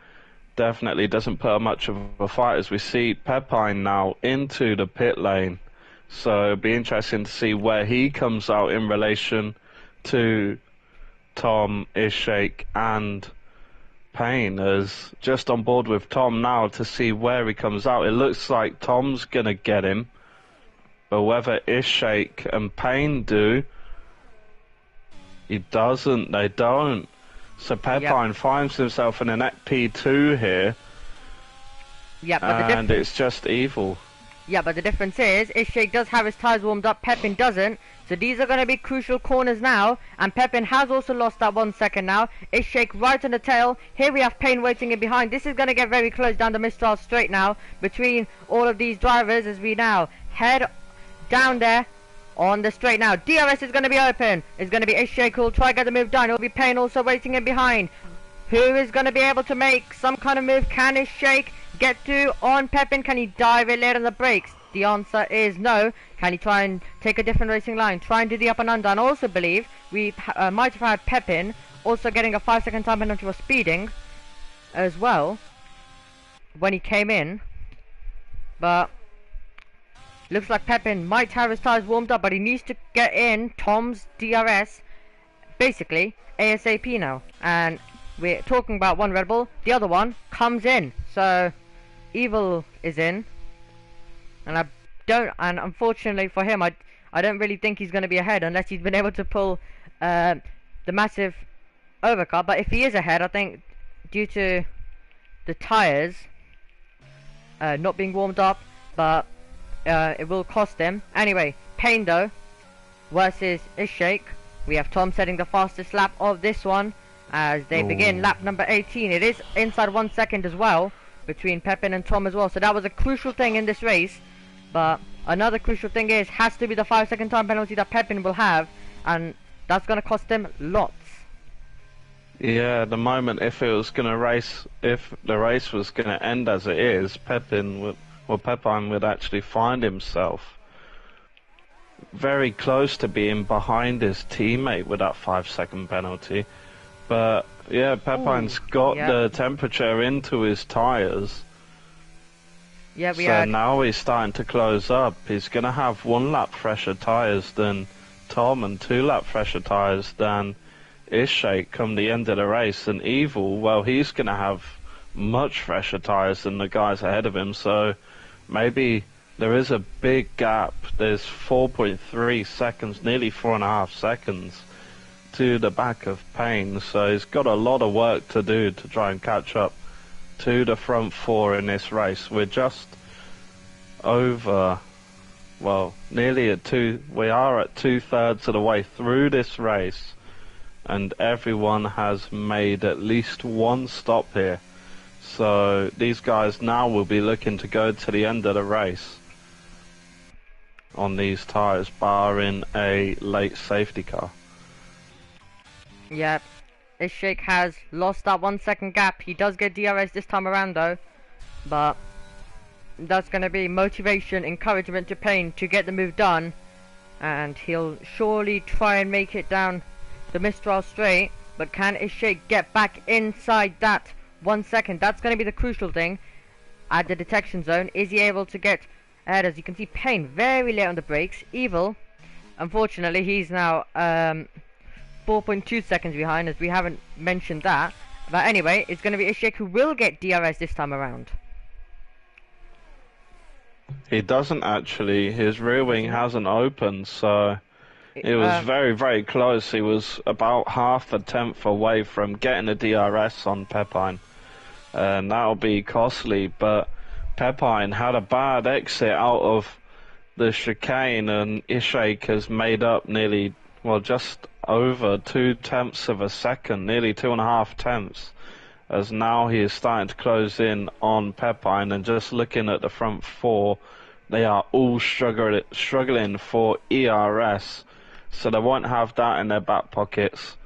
definitely doesn't put up much of a fight as we see Pepine now into the pit lane. So it'll be interesting to see where he comes out in relation to Tom, Ishak and Payne, as just on board with Tom now to see where he comes out. It looks like Tom's gonna get him, but whether Ishak and Payne do, he doesn't, they don't. So Pepine finds himself in an P2 here, and it's just evil. Yeah, but the difference is, Ishak does have his tyres warmed up, Pepin doesn't. So these are going to be crucial corners now. And Pepin has also lost that 1 second now. Ishak right on the tail. Here we have Payne waiting in behind. This is going to get very close down the Mistral straight now between all of these drivers as we now head down there on the straight now. DRS is going to be open. It's going to be Ishak who will try to get the move done. It will be Payne also waiting in behind. Who is going to be able to make some kind of move? Can Ishak get to on Pepin? Can he dive it late on the brakes? The answer is no. Can he try and take a different racing line? Try and do the up and under. And I also believe we might have had Pepin also getting a 5-second time penalty for speeding as well when he came in. But looks like Pepin might have his tyres warmed up, but he needs to get in Tom's DRS basically ASAP now. And we're talking about one Red Bull, the other one comes in. So Evil is in, and unfortunately for him, I don't really think he's going to be ahead unless he's been able to pull the massive overcut. But if he is ahead, I think due to the tyres not being warmed up, but it will cost him. Anyway, Payne though versus Ishak. We have Tom setting the fastest lap of this one as they begin lap number 18. It is inside 1 second as well between Pepin and Tom as well. So that was a crucial thing in this race. But another crucial thing has to be the 5-second time penalty that Pepin will have, and that's going to cost him lots. Yeah, at the moment, if the race was going to end as it is, Pepine would actually find himself very close to being behind his teammate with that 5-second penalty. But yeah, Pepine's got the temperature into his tyres. Yeah, now he's starting to close up. He's going to have 1 lap fresher tyres than Tom and 2 lap fresher tyres than Ishak come the end of the race. And Evil, well, he's going to have much fresher tyres than the guys ahead of him. So maybe there is a big gap. There's 4.3 seconds, nearly 4.5 seconds to the back of Payne, so he's got a lot of work to do to try and catch up to the front four in this race. We're just over, well, nearly at we are at 2/3 of the way through this race, and everyone has made at least one stop here. So these guys now will be looking to go to the end of the race on these tyres, barring a late safety car. Yep, Ishak has lost that 1 second gap. He does get DRS this time around though, but that's going to be motivation, encouragement to Payne to get the move done, and he'll surely try and make it down the Mistral straight. But can Ishak get back inside that 1 second? That's going to be the crucial thing at the detection zone. Is he able to get ahead? As you can see, Payne very late on the brakes. Evil, unfortunately, he's now 4.2 seconds behind, as we haven't mentioned that. But anyway, it's going to be Ishak who will get DRS this time around. He doesn't actually. His rear wing hasn't opened, so it was very, very close. He was about half a tenth away from getting a DRS on Pepine, and that'll be costly. But Pepine had a bad exit out of the chicane, and Ishak has made up nearly, well, just over 2/10 of a second, nearly 2.5 tenths, as now he is starting to close in on Pepine. And just looking at the front four, they are all struggling for ERS, so they won't have that in their back pockets.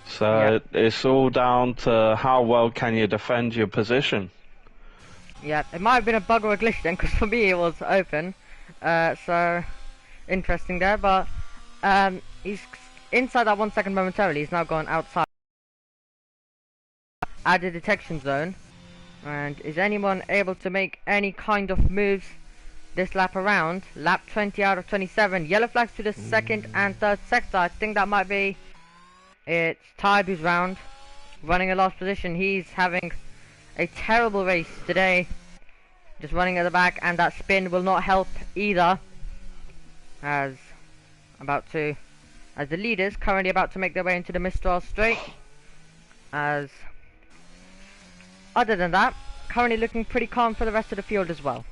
So it's all down to how well can you defend your position. Yeah, it might have been a bug or a glitch then, because for me it was open. So interesting there, but he's inside that 1 second momentarily. He's now gone outside at the detection zone. And is anyone able to make any kind of moves this lap around? Lap 20 out of 27. Yellow flags to the second and third sector. I think that might be, it's Tybu's round, running a last position. He's having a terrible race today, just running at the back, and that spin will not help either, as the leaders currently about to make their way into the Mistral straight. As other than that, currently looking pretty calm for the rest of the field as well.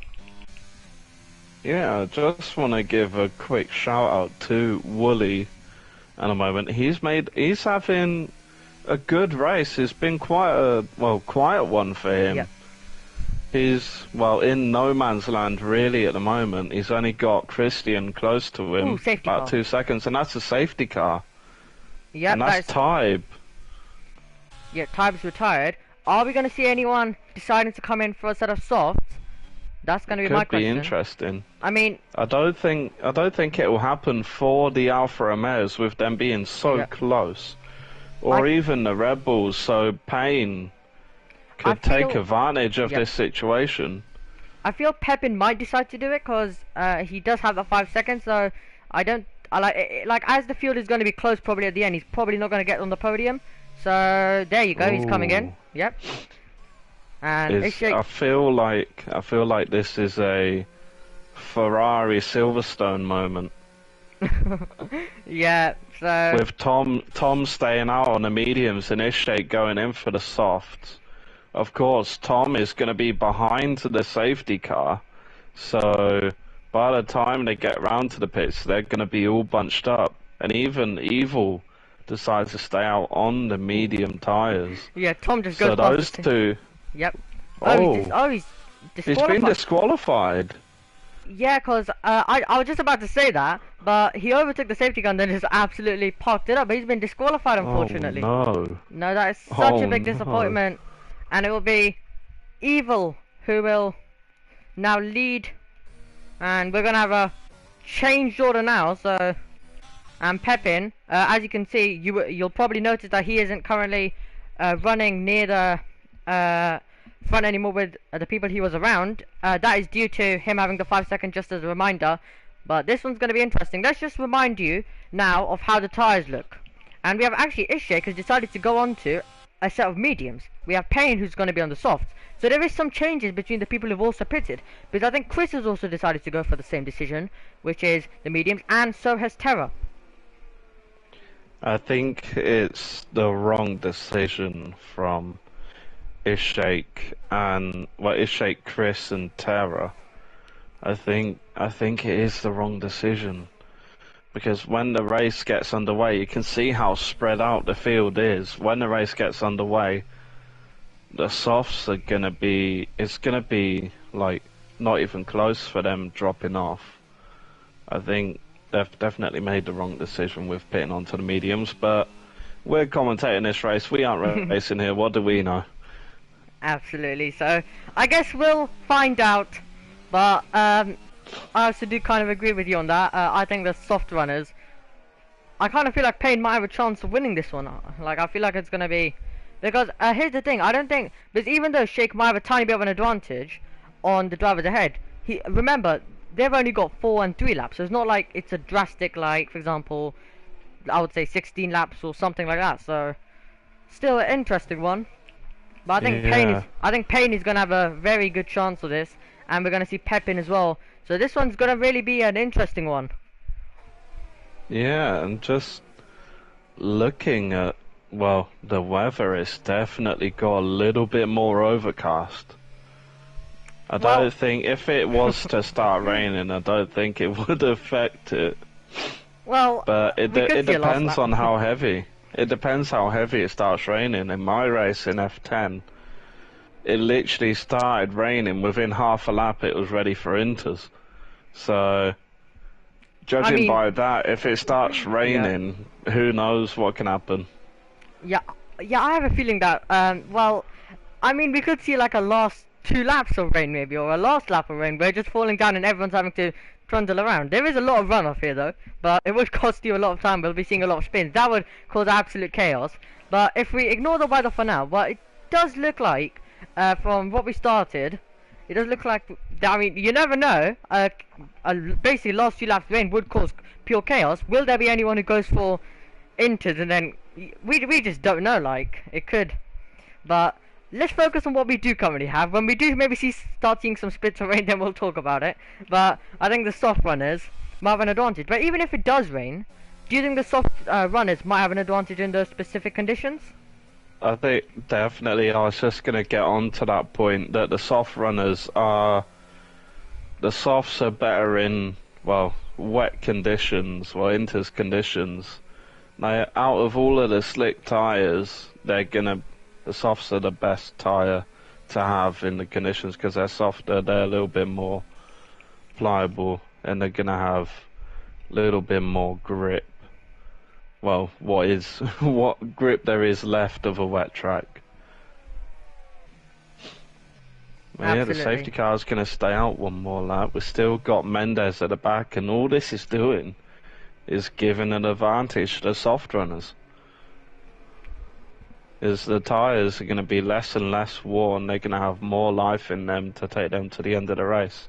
Yeah, I just want to give a quick shout out to Wooly in a moment. He's having a good race. It's been quite a quiet one for him. Yep. He's in no man's land really at the moment. He's only got Christian close to him, about 2 seconds, and that's a safety car. Yeah, and that's Tybe. Yeah, Tybe's retired. Are we going to see anyone deciding to come in for a set of softs? That's going to be my question. Could be interesting. I mean, I don't think it will happen for the Alfa Romeos with them being so close, or even the Red Bulls. So Payne could take advantage of this situation. I feel Pepin might decide to do it because he does have the 5 seconds. So like as the field is going to be close probably at the end, he's probably not going to get on the podium. So there you go. Ooh. He's coming in. Yep. And I feel like this is a Ferrari Silverstone moment. Yeah, so with Tom staying out on the mediums and Ishak going in for the softs. Of course, Tom is going to be behind the safety car, so by the time they get round to the pits, they're going to be all bunched up. And even Evil decides to stay out on the medium tyres. Yeah, Tom just goes past those two. Yep. He's disqualified. He's been disqualified. Yeah, because I was just about to say that, but he overtook the safety car and then just absolutely parked it up. But he's been disqualified, unfortunately. Oh, no, that is such a big disappointment. And it will be Evil who will now lead. And we're going to have a change order now. So, and Pepin, as you can see, you'll probably notice that he isn't currently running near the front anymore with the people he was around. That is due to him having the 5 seconds, just as a reminder. But this one's going to be interesting. Let's just remind you now of how the tyres look. And we have actually Ishak has decided to go on to a set of mediums. We have Payne who's going to be on the softs. So there is some changes between the people who've also pitted. Because I think Chris has also decided to go for the same decision, which is the mediums, and so has Terra. I think it's the wrong decision from Ishake, Chris, and Tara. I think it is the wrong decision because when the race gets underway, you can see how spread out the field is. When the race gets underway, the softs are gonna be. It's gonna be like not even close for them dropping off. I think they've definitely made the wrong decision with pitting onto the mediums, but we're commentating this race. We aren't racing here. What do we know? Absolutely. So I guess we'll find out. But I also do kind of agree with you on that. I think the soft runners. I kind of feel like Payne might have a chance of winning this one. Like I feel like it's gonna be because here's the thing. I don't think because even though Shake might have a tiny bit of an advantage on the drivers ahead, he remember they've only got 4 and 3 laps. So it's not like it's a drastic like for example, I would say 16 laps or something like that. So still an interesting one. But Yeah, I think Payne is gonna have a very good chance of this, and we're gonna see Pepin as well. So this one's gonna really be an interesting one. yeah, and just looking at, well, the weather has definitely got a little bit more overcast. I Well, don't think if it was to start raining, I don't think it would affect it. well, But we could it see a last depends lap. on how heavy. It depends how heavy it starts raining. In my race in F10, it literally started raining within half a lap. It was ready for inters. So, I judging mean, by that, if it starts yeah, raining, who knows what can happen? yeah, yeah. I have a feeling that well, I mean, we could see like a last 2 laps of rain maybe, or a last lap of rain. We're just falling down and everyone's having to trundle around. There is a lot of runoff here though, but it would cost you a lot of time. We'll be seeing a lot of spins. That would cause absolute chaos. But if we ignore the weather for now, what it does look like, from what we started, it does look like. I mean, you never know. Basically, last 2 laps rain would cause pure chaos. Will there be anyone who goes for inters and then we just don't know. Like it could. But let's focus on what we do currently have. When we do maybe start seeing some splits of rain, then we'll talk about it. But I think the soft runners might have an advantage. But even if it does rain, do you think the soft runners might have an advantage in those specific conditions? I think definitely. I was just gonna get on to that point that the softs are better in, well, wet conditions, well, inters conditions. Now, out of all of the slick tires, the softs are the best tire to have in the conditions because they're softer, they're a little bit more pliable, and they're gonna have a little bit more grip. Well, what grip there is left of a wet track. Yeah, the Absolutely. safety car's going to stay out one more lap. We've still got Mendes at the back, and all this is doing is giving an advantage to the soft runners. Is the tyres are going to be less and less worn, they're going to have more life in them to take them to the end of the race.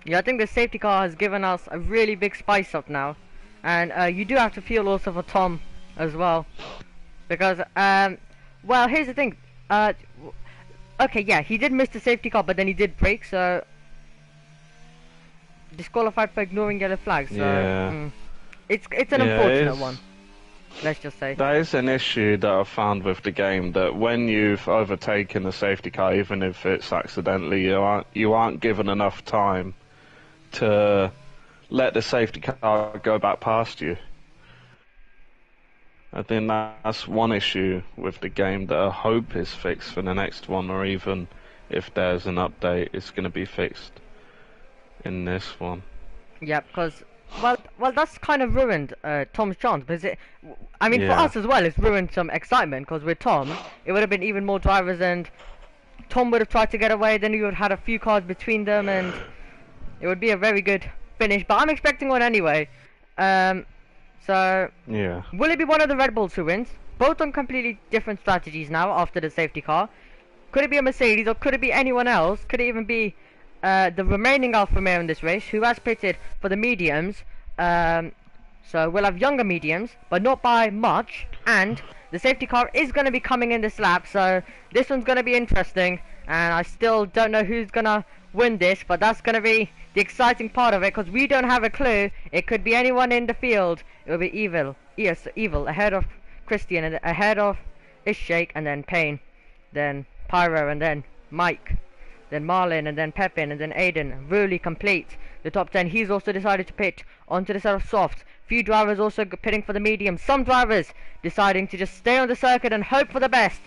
Yeah, I think the safety car has given us a really big spice up now, and you do have to feel also for Tom as well, because well, here's the thing. Okay, yeah, he did miss the safety car, but then he did brake, so disqualified for ignoring yellow flags. So Yeah, it's an yeah, unfortunate one. Let's just say. that is an issue that I've found with the game, that when you've overtaken the safety car, even if it's accidentally, you aren't given enough time to let the safety car go back past you. I think that's one issue with the game that I hope is fixed for the next one, or even if there's an update, it's going to be fixed in this one. Yeah, because well, that's kind of ruined Tom's chance. Because I mean, for Yeah, us as well, it's ruined some excitement. Because with Tom, it would have been even more drivers, and Tom would have tried to get away. Then you would have had a few cars between them, and it would be a very good finish. But I'm expecting one anyway. Um, so yeah. will it be one of the Red Bulls who wins? Both on completely different strategies now after the safety car. Could it be a Mercedes or could it be anyone else? Could it even be the remaining Alfa Romeo in this race who has pitted for the mediums? Um, so we'll have younger mediums, but not by much. And the safety car is going to be coming in this lap, so this one's going to be interesting. and I still don't know who's gonna win this, but that's gonna be the exciting part of it, because we don't have a clue. It could be anyone in the field. It will be Evil. Yes, Evil ahead of Christian, and ahead of Ishake, and then Payne, then Pyro, and then Mike, then Marlin, and then Pepin, and then Aiden. Really complete the top 10. He's also decided to pit onto the set of soft. Few drivers also pitting for the medium. Some drivers deciding to just stay on the circuit and hope for the best.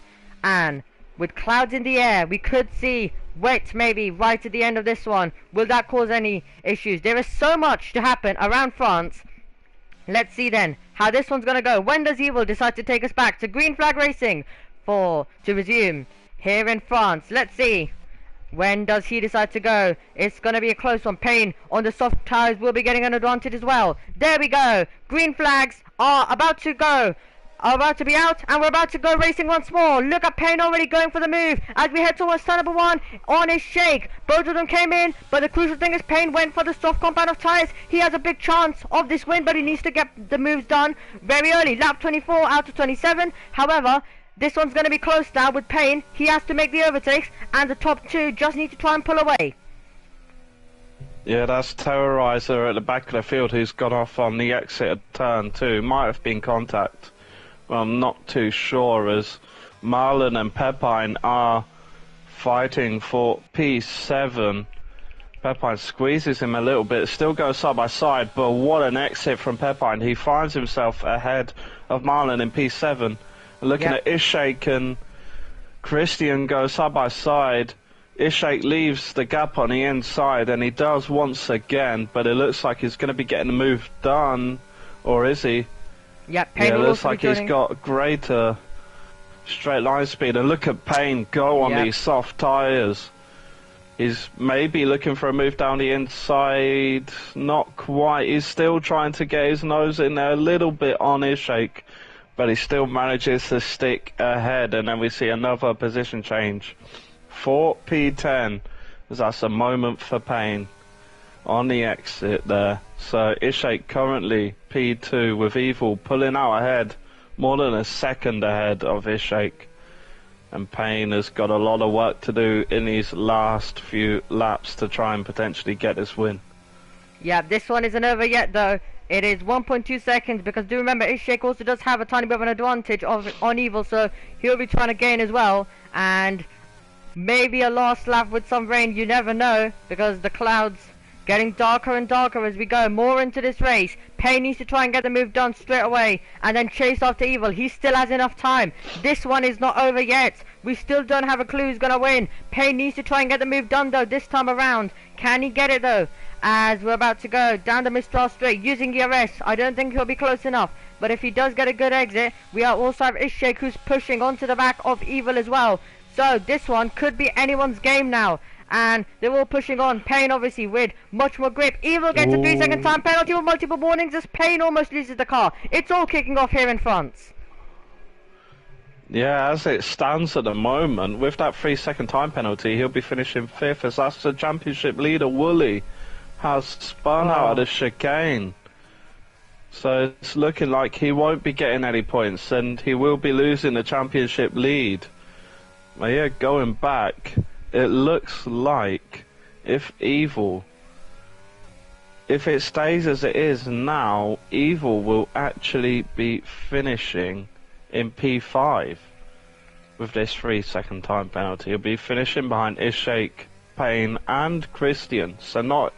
And with clouds in the air, we could see wet maybe right at the end of this one. Will that cause any issues? There is so much to happen around France. Let's see then how this one's gonna go. When does Evil decide to take us back to green flag racing to resume here in France? Let's see. When does he decide to go? It's going to be a close one. Payne on the soft tires will be getting an advantage as well. There we go. Green flags are about to go. Are about to be out, and we're about to go racing once more. Look at Payne already going for the move as we head towards turn number 1 on his shake. Both of them came in, but the crucial thing is Payne went for the soft compound of tires. He has a big chance of this win, but he needs to get the moves done very early. Lap 24 out of 27. However, this one's going to be close now with Payne. He has to make the overtakes, and the top 2 just need to try and pull away. Yeah, that's Terrorizer at the back of the field who's gone off on the exit of turn 2. Might have been contact. Well, I'm not too sure, as Marlon and Pepine are fighting for P7. Pepine squeezes him a little bit, still goes side by side, but what an exit from Pepine. He finds himself ahead of Marlon in P7. Looking at Ishake and Christian go side by side. Ishake leaves the gap on the inside, and he does once again, but it looks like he's going to be getting the move done, or is he? Yep, Payne it looks like he's got greater straight line speed, and look at Payne go on these soft tyres. He's maybe looking for a move down the inside, not quite. He's still trying to get his nose in there a little bit on Ishake, but he still manages to stick ahead, and then we see another position change for P10, as that's a moment for Payne on the exit there. So Ishake currently P2 with Evil pulling out ahead, more than a second ahead of Ishake. And Payne has got a lot of work to do in these last few laps to try and potentially get this win. Yeah, this one isn't over yet though. It is 1.2 seconds, because do remember Ishake also does have a tiny bit of an advantage on Evil, so he'll be trying to gain as well. And maybe a last lap with some rain, you never know, because the clouds getting darker and darker as we go more into this race. Payne needs to try and get the move done straight away and then chase after Evil. He still has enough time. This one is not over yet. We still don't have a clue who's going to win. Payne needs to try and get the move done though this time around. Can he get it though? As we're about to go down the Mistral Straight using ERS. I don't think he'll be close enough. But if he does get a good exit, we are also have Ishake who's pushing onto the back of Evil as well. So this one could be anyone's game now. And they're all pushing on. Payne obviously with much more grip. Evil gets a 3-second time penalty with multiple warnings as Payne almost loses the car. It's all kicking off here in France. Yeah, as it stands at the moment, with that 3-second time penalty, he'll be finishing 5th, as that's the championship leader, Wooly, has spun out of the chicane. So it's looking like he won't be getting any points, and he will be losing the championship lead. But yeah, going back, it looks like if it stays as it is now, Evil will actually be finishing in P5 with this 3-second time penalty. He'll be finishing behind Ishake, Payne and Christian. So not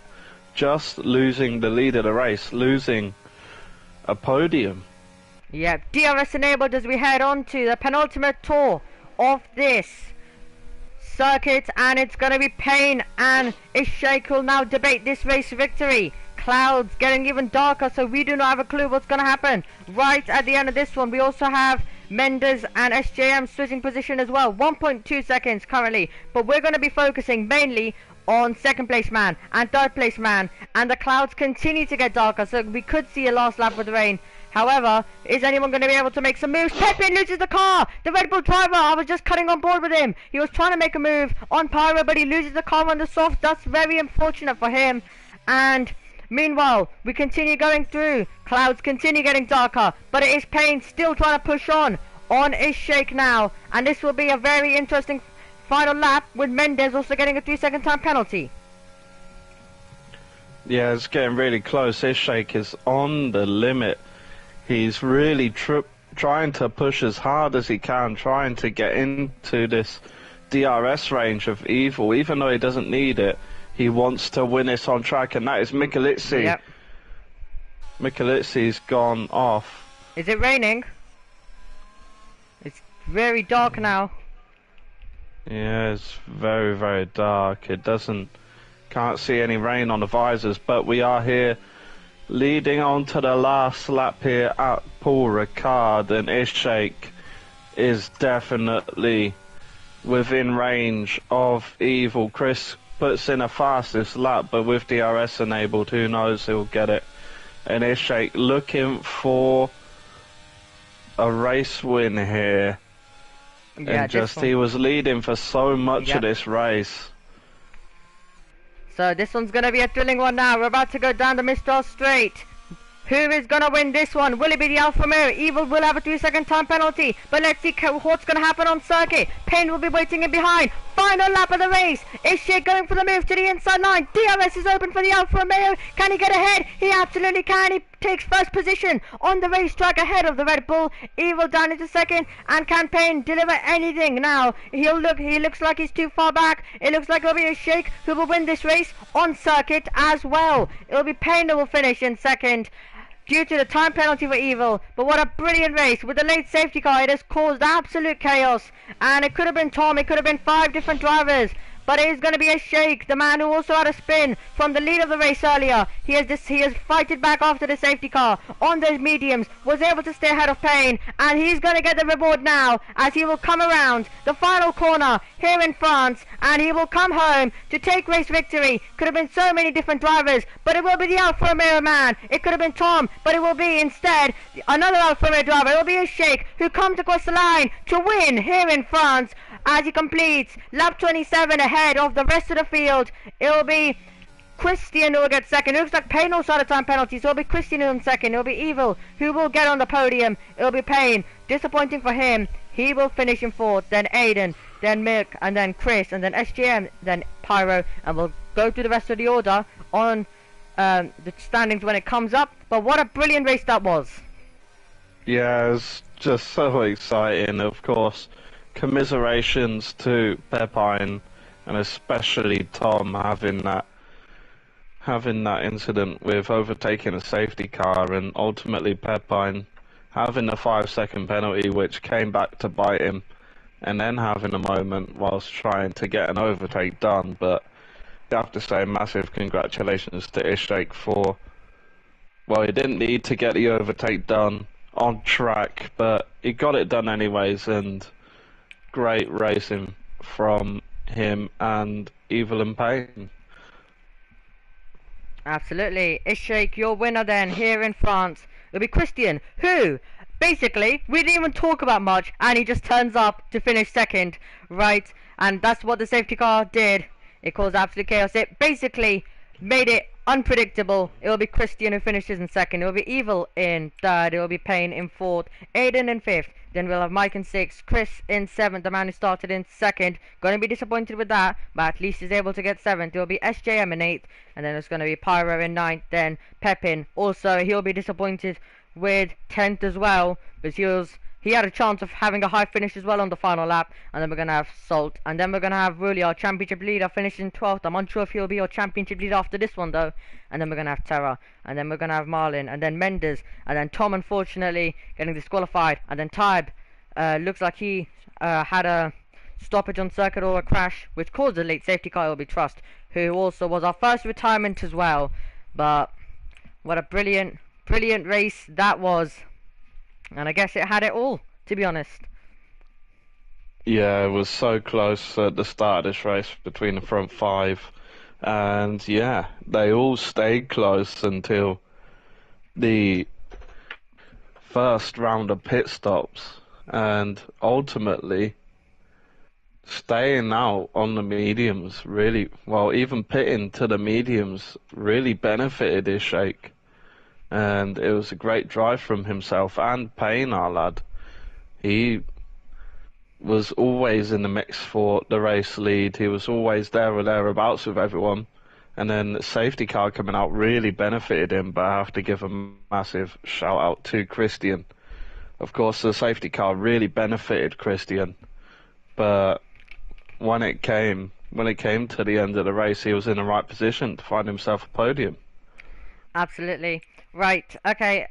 just losing the lead of the race, losing a podium. Yeah, DRS enabled as we head on to the penultimate tour of this circuit, and it's going to be Payne and Ishake will now debate this race victory. Clouds getting even darker, so we do not have a clue what's going to happen. Right at the end of this one, we also have Mendes and SJM switching position as well. 1.2 seconds currently, but we're going to be focusing mainly on second place man and third place man, and the clouds continue to get darker, so we could see a last lap with rain. However, is anyone going to be able to make some moves? Pepin loses the car! The Red Bull driver, I was just cutting on board with him. He was trying to make a move on Pyro, but he loses the car on the soft. That's very unfortunate for him. And meanwhile, we continue going through. Clouds continue getting darker, but it is Payne still trying to push on Ishake now. And this will be a very interesting final lap with Mendes also getting a 3-second time penalty. Yeah, it's getting really close. Ishak is on the limit. He's really trying to push as hard as he can, trying to get into this DRS range of Evil, even though he doesn't need it. He wants to win this on track, and that is Michalizzi. Yep. Michalizzi's gone off. Is it raining? It's very dark now. Yeah, it's very, very dark. Can't see any rain on the visors, but we are here leading on to the last lap here at Paul Ricard, and Ishak is definitely within range of Evil. Chris puts in a fastest lap, but with DRS enabled, who knows, he'll get it. And Ishak looking for a race win here. Yeah, and he was leading for so much of this race. So this one's going to be a thrilling one now. We're about to go down the Mistral Straight. Who is going to win this one? Will it be the Alfa Romeo? Evil will have a 3-second time penalty. But let's see what's going to happen on circuit. Payne will be waiting in behind. Final lap of the race. Ishak going for the move to the inside line. DRS is open for the Alfa Romeo. Can he get ahead? He absolutely can. He takes first position on the racetrack ahead of the Red Bull. Evil down into second. And can Payne deliver anything now? He looks like he's too far back. It looks like it'll be Ishak who will win this race on circuit as well. It'll be Payne who will finish in second due to the time penalty for Evil. But what a brilliant race. With the late safety car, it has caused absolute chaos. And it could have been Tom, it could have been 5 different drivers. But it is going to be a Shake, the man who also had a spin from the lead of the race earlier. He has fighted back after the safety car on those mediums, was able to stay ahead of Payne, and he's going to get the reward now as he will come around the final corner here in France, and he will come home to take race victory. Could have been so many different drivers, but it will be the Alfa Romeo man. It could have been Tom, but it will be instead another Alfa Romeo driver. It will be a Shake who comes across the line to win here in France as he completes lap 27 ahead of the rest of the field. It will be Christian who will get second. It looks like Payne also had a time penalty, so it'll be Christian in second. It'll be Evil who will get on the podium. It'll be Payne. Disappointing for him. He will finish in fourth, then Aiden, then Mick, and then Chris, and then SGM, then Pyro, and we'll go through the rest of the order on the standings when it comes up. But what a brilliant race that was. Yeah, it's just so exciting, of course. Commiserations to Pepine, and especially Tom having that incident with overtaking a safety car, and ultimately Pepine having a 5-second penalty which came back to bite him, and then having a moment whilst trying to get an overtake done. But you have to say massive congratulations to Ishak for, well, he didn't need to get the overtake done on track, but he got it done anyways, and great racing from him and Evil and Payne. Absolutely. Ishak, your winner then here in France. It'll be Christian, who basically we didn't even talk about much, and he just turns up to finish second, right? And that's what the safety car did. It caused absolute chaos. It basically made it unpredictable. It will be Christian who finishes in second. It will be Evil in third. It will be Payne in fourth. Aiden in fifth. Then we'll have Mike in sixth. Chris in seventh, the man who started in second. Going to be disappointed with that, but at least he's able to get seventh. It will be SJM in eighth. And then it's going to be Pyro in ninth. Then Pepin. Also, he'll be disappointed with 10th as well, because he had a chance of having a high finish as well on the final lap. And then we're going to have Salt. And then we're going to have Rulli, our championship leader, finishing 12th. I'm unsure if he'll be our championship leader after this one, though. And then we're going to have Terra. And then we're going to have Marlin. And then Mendes. And then Tom, unfortunately, getting disqualified. And then Tybe. Looks like he had a stoppage on circuit or a crash, which caused a late safety car. It will be Trust, who also was our first retirement as well. But what a brilliant race that was. And I guess it had it all, to be honest. Yeah, it was so close at the start of this race between the front five. And yeah, they all stayed close until the first round of pit stops. And ultimately, staying out on the mediums really, well, even pitting to the mediums really benefited Ishak. And it was a great drive from himself and Payne, our lad. He was always in the mix for the race lead. He was always there or thereabouts with everyone. And then the safety car coming out really benefited him, but I have to give a massive shout out to Christian. Of course, the safety car really benefited Christian, but when it came to the end of the race, he was in the right position to find himself a podium. Absolutely. Right. Okay.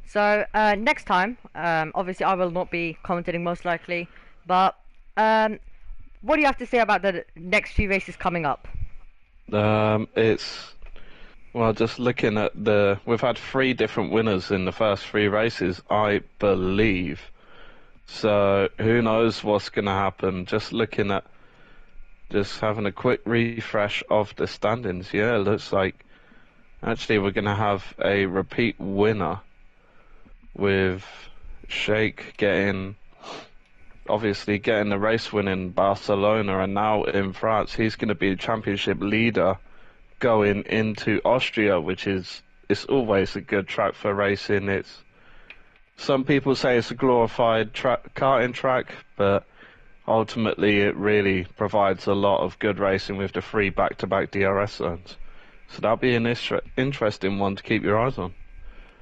So next time, obviously I will not be commentating most likely, but what do you have to say about the next few races coming up? It's well, just looking at we've had three different winners in the first three races, I believe. So who knows what's going to happen? Just having a quick refresh of the standings. Yeah, it looks like actually we're going to have a repeat winner with Sheikh obviously getting the race win in Barcelona, and now in France he's going to be the championship leader going into Austria, which is it's always a good track for racing. It's some people say it's a glorified karting track, but ultimately it really provides a lot of good racing with the three back-to-back DRS zones. So that'll be an interesting one to keep your eyes on.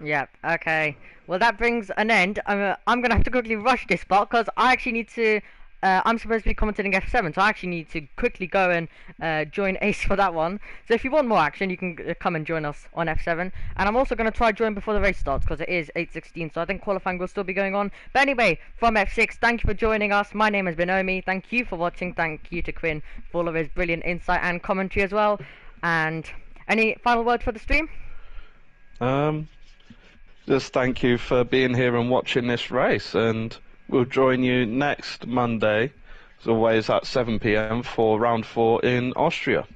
Yep. Okay. Well, that brings an end. I'm gonna have to quickly rush this spot because I actually need to. I'm supposed to be commentating F7, so I actually need to quickly go and join Ace for that one. So if you want more action, you can come and join us on F7. And I'm also going to try join before the race starts because it is 8:16, so I think qualifying will still be going on. But anyway, from F6, thank you for joining us. My name has been Omi. Thank you for watching. Thank you to Quinn for all of his brilliant insight and commentary as well. And any final word for the stream? Um, just thank you for being here and watching this race, and we'll join you next Monday, as always, at 7 p.m. for round 4 in Austria.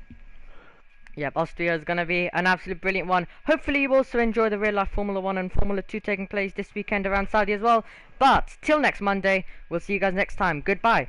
Yep, Austria is going to be an absolute brilliant one. Hopefully you also enjoy the real life Formula 1 and Formula 2 taking place this weekend around Saudi as well. But till next Monday, we'll see you guys next time. Goodbye.